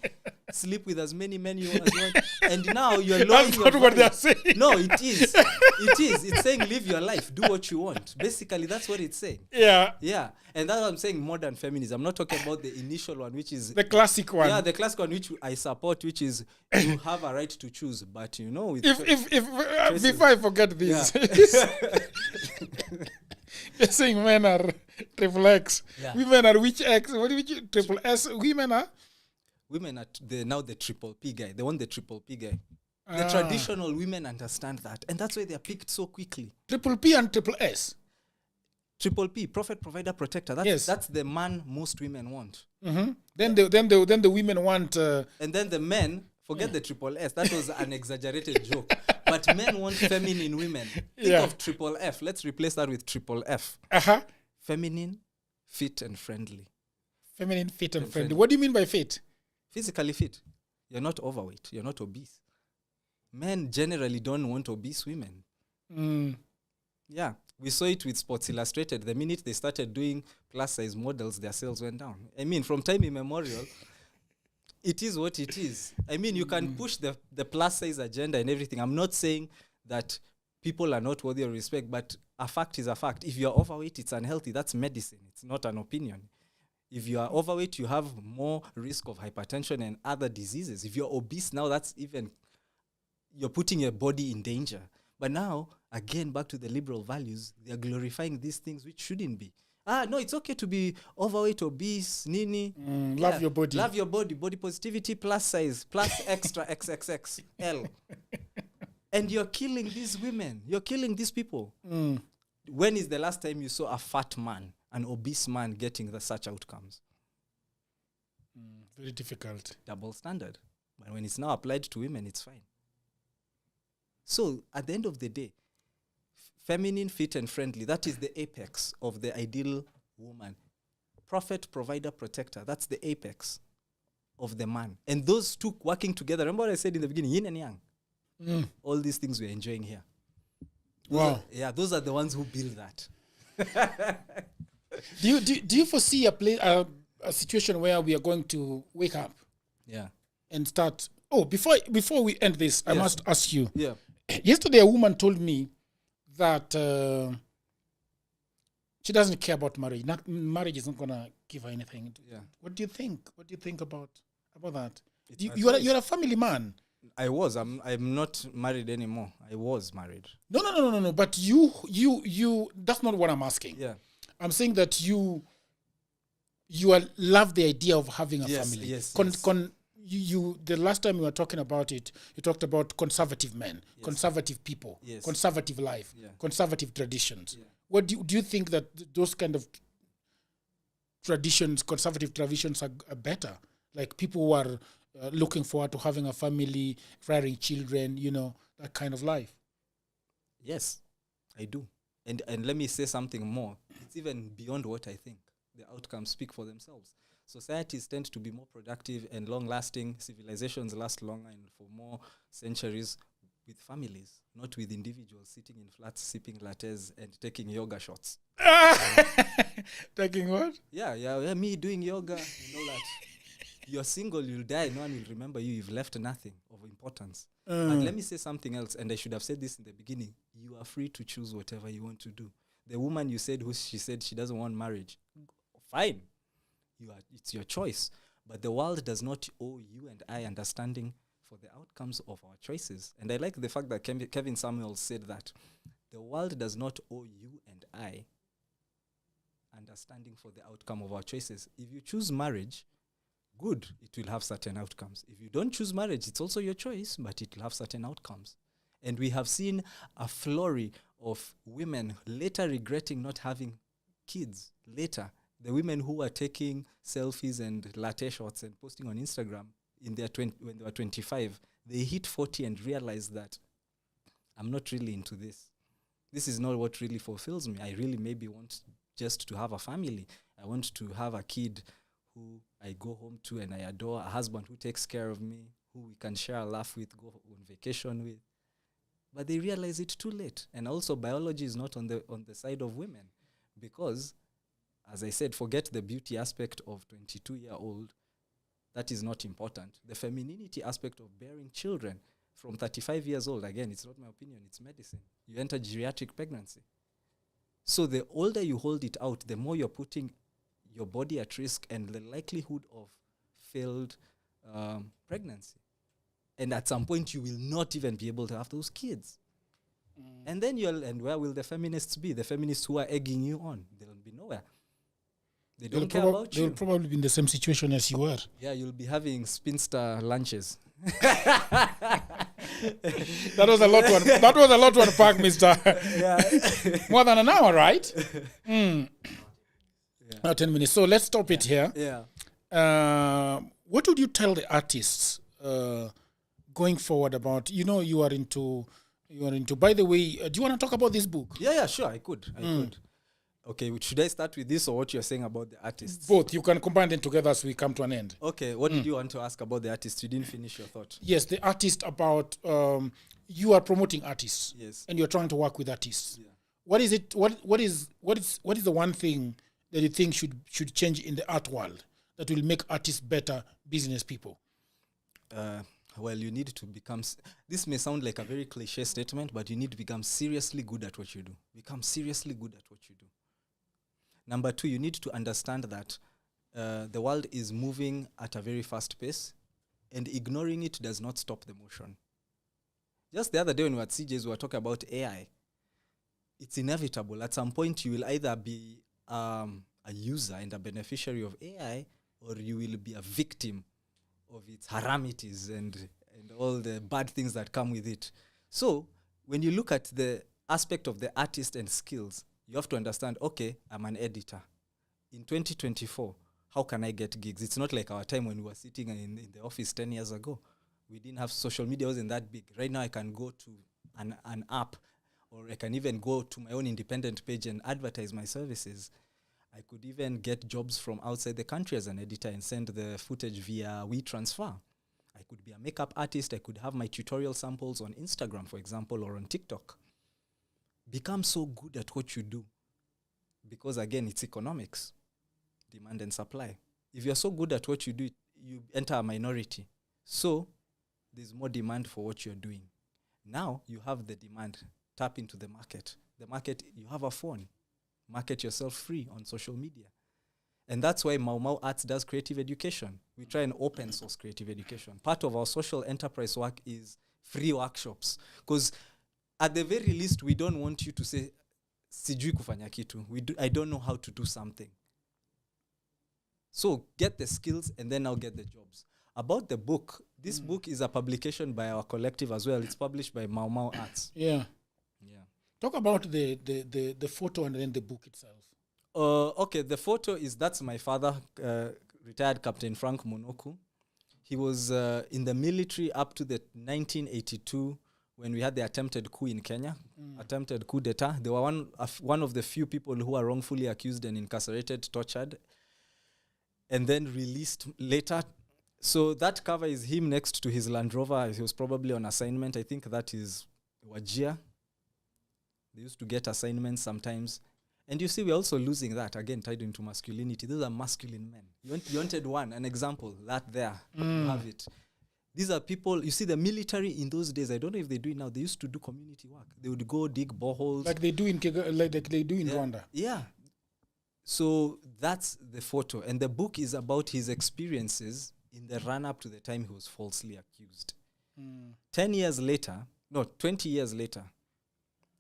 sleep with as many men you want as you want. And now you're lowering your value. What they're saying. No, it is. It is. It's saying live your life, do what you want. Basically, that's what it's saying. Yeah. Yeah. And that's what I'm saying, modern feminism. I'm not talking about the initial one, which is... The classic one. Yeah, the classic one, which I support, which is you have a right to choose. But, you know... Before I forget this... Yeah. You're saying men are triple X. Yeah. Women are which X? What do you triple S? Women are now the triple P guy. They want the triple P guy. The traditional women understand that. And that's why they are picked so quickly. Triple P and triple S. Triple P, prophet, provider, protector. That's the man most women want. Mm-hmm. Then the women want... and then the men... Forget the triple S. That was an exaggerated joke. But men want feminine women. Think of triple F. Let's replace that with triple F. Feminine, fit, and friendly. Feminine, fit, and friendly. What do you mean by fit? Physically fit. You're not overweight. You're not obese. Men generally don't want obese women. Mm. Yeah. We saw it with Sports Illustrated. The minute they started doing plus-size models, their sales went down. I mean, from time immemorial... It is what it is. I mean, you can push the plus-size agenda and everything. I'm not saying that people are not worthy of respect, but a fact is a fact. If you're overweight, it's unhealthy. That's medicine. It's not an opinion. If you are overweight, you have more risk of hypertension and other diseases. If you're obese now, that's even... You're putting your body in danger. But now, again, back to the liberal values, they're glorifying these things which shouldn't be. No, it's okay to be overweight, obese, nini. Love your body. Love your body. Body positivity, plus size, plus extra XXXL. And you're killing these women. You're killing these people. When is the last time you saw a fat man, an obese man getting such outcomes? Very difficult. Double standard. But when it's now applied to women, it's fine. So, at the end of the day, feminine, fit, and friendly. That is the apex of the ideal woman. Prophet, provider, protector. That's the apex of the man. And those two working together. Remember what I said in the beginning? Yin and yang. All these things we're enjoying here. Those are the ones who build that. Do you foresee a situation where we are going to wake up? Yeah. And start... Oh, before we end this, I must ask you. Yeah. Yesterday, a woman told me that she doesn't care about marriage. Marriage is not going to give her anything. Yeah. What do you think? What do you think about that? You're a family man. I was. I'm not married anymore. I was married. No. But you. That's not what I'm asking. Yeah. I'm saying that you love the idea of having a family. Yes. You the last time you were talking about it, you talked about conservative men, conservative people, conservative life, conservative traditions. Yeah. What do you think that those kind of traditions, conservative traditions, are better? Like people who are looking forward to having a family, rearing children, that kind of life. Yes, I do. And let me say something more. It's even beyond what I think. The outcomes speak for themselves. Societies tend to be more productive and long-lasting. Civilizations last longer and for more centuries with families, not with individuals sitting in flats, sipping lattes and taking yoga shots. Taking what? Yeah, me doing yoga and all that. You're single, you'll die. No one will remember you. You've left nothing of importance. But let me say something else, and I should have said this in the beginning. You are free to choose whatever you want to do. The woman you said she said she doesn't want marriage. Fine. It's your choice. But the world does not owe you and I understanding for the outcomes of our choices. And I like the fact that Kevin Samuels said that the world does not owe you and I understanding for the outcome of our choices. If you choose marriage, good, it will have certain outcomes. If you don't choose marriage, it's also your choice, but it will have certain outcomes. And we have seen a flurry of women later regretting not having kids later. The women who are taking selfies and latte shots and posting on Instagram in their when they were 25, they hit 40 and realized that I'm not really into this. This is not what really fulfills me. I really maybe want just to have a family. I want to have a kid who I go home to and I adore, a husband who takes care of me, who we can share a laugh with, go on vacation with. But they realize it too late. And also biology is not on the side of women because, as I said, forget the beauty aspect of 22-year-old. That is not important. The femininity aspect of bearing children from 35 years old, again, it's not my opinion, it's medicine. You enter geriatric pregnancy. So the older you hold it out, the more you're putting your body at risk and the likelihood of failed pregnancy. And at some point, you will not even be able to have those kids. And then and where will the feminists be? The feminists who are egging you on, they'll be nowhere. They don't care about you. They'll probably be in the same situation as you were. Yeah, you'll be having spinster lunches. That was a lot to unpack, Mister. Yeah. More than an hour, right? Now 10 minutes. So let's stop it here. Yeah. What would you tell the artists going forward about? You are into. By the way, do you want to talk about this book? Yeah, sure. I could. Okay, should I start with this or what you're saying about the artists? Both. You can combine them together as we come to an end. Okay, what did you want to ask about the artists? You didn't finish your thought. Yes, the artist about you are promoting artists. Yes. And you're trying to work with artists. Yeah. What is it? What is the one thing that you think should change in the art world that will make artists better business people? Well, you need to become... This may sound like a very cliche statement, but you need to become seriously good at what you do. Become seriously good at what you do. Number 2, you need to understand that the world is moving at a very fast pace, and ignoring it does not stop the motion. Just the other day when we were at CJ's, we were talking about AI. It's inevitable. At some point, you will either be a user and a beneficiary of AI, or you will be a victim of its haramities and all the bad things that come with it. So when you look at the aspect of the artist and skills, you have to understand, okay, I'm an editor. In 2024, how can I get gigs? It's not like our time when we were sitting in the office 10 years ago. We didn't have social media, wasn't that big. Right now I can go to an app, or I can even go to my own independent page and advertise my services. I could even get jobs from outside the country as an editor and send the footage via WeTransfer. I could be a makeup artist. I could have my tutorial samples on Instagram, for example, or on TikTok. Become so good at what you do. Because again, it's economics, demand and supply. If you're so good at what you do, you enter a minority. So there's more demand for what you're doing. Now you have the demand. Tap into the market. The market, you have a phone. Market yourself free on social media. And that's why Mau Mau Arts does creative education. We try and open source creative education. Part of our social enterprise work is free workshops. Because at the very least, we don't want you to say, sijui kufanya kitu. I don't know how to do something. So get the skills and then now get the jobs. About the book, this book is a publication by our collective as well. It's published by Mau Mau Arts. Yeah. Talk about the photo and then the book itself. Okay, the photo that's my father, retired Captain Frank Mũnũku. He was in the military up to the 1982 when we had the attempted coup in Kenya, attempted coup d'etat. They were one of the few people who were wrongfully accused and incarcerated, tortured, and then released later. So that cover is him next to his Land Rover. He was probably on assignment. I think that is Wajir. They used to get assignments sometimes. And you see, we're also losing that, again, tied into masculinity. Those are masculine men. You wanted an example, that there. You have it. These are people, you see, the military in those days, I don't know if they do it now, they used to do community work. They would go dig boreholes. Like they do in Rwanda. Yeah. So that's the photo. And the book is about his experiences in the run-up to the time he was falsely accused. 20 years later,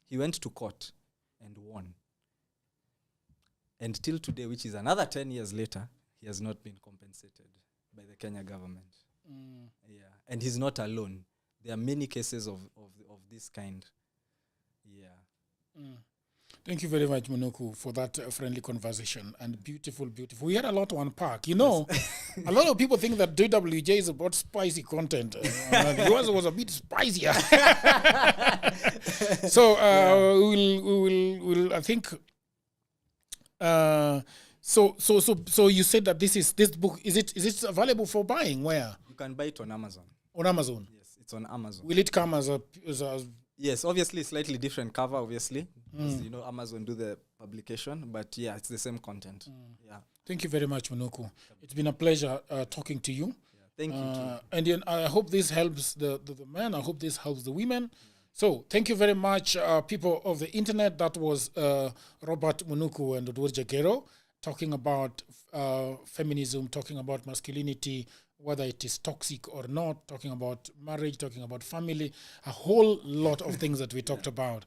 he went to court and won. And till today, which is another 10 years later, he has not been compensated by the Kenya government. Yeah, and he's not alone. There are many cases of this kind. Yeah. Thank you very much, Mũnũku, for that friendly conversation and beautiful. We had a lot to unpack. You know, a lot of people think that DWJ is about spicy content. Yours was a bit spicier. So we'll I think. So you said that this book is it available for buying? Where you can buy it on Amazon. On Amazon. Yes, it's on Amazon. Will it come as a Yes, obviously slightly different cover, obviously. You know, Amazon do the publication, but yeah, it's the same content. Yeah. Thank you very much, Mũnũku. It's been a pleasure talking to you. Yeah, thank you too. And then I hope this helps the men. I hope this helps the women. So thank you very much, people of the internet. That was Robert Mũnũku and Jagero talking about feminism, talking about masculinity, whether it is toxic or not, talking about marriage, talking about family, a whole lot of things that we talked about.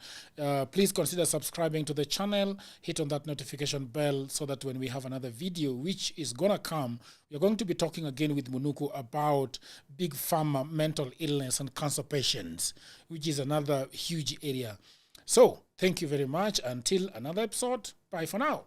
Please consider subscribing to the channel, hit on that notification bell so that when we have another video, which is going to come, we're going to be talking again with Mũnũku about big pharma, mental illness, and cancer patients, which is another huge area. So thank you very much. Until another episode, bye for now.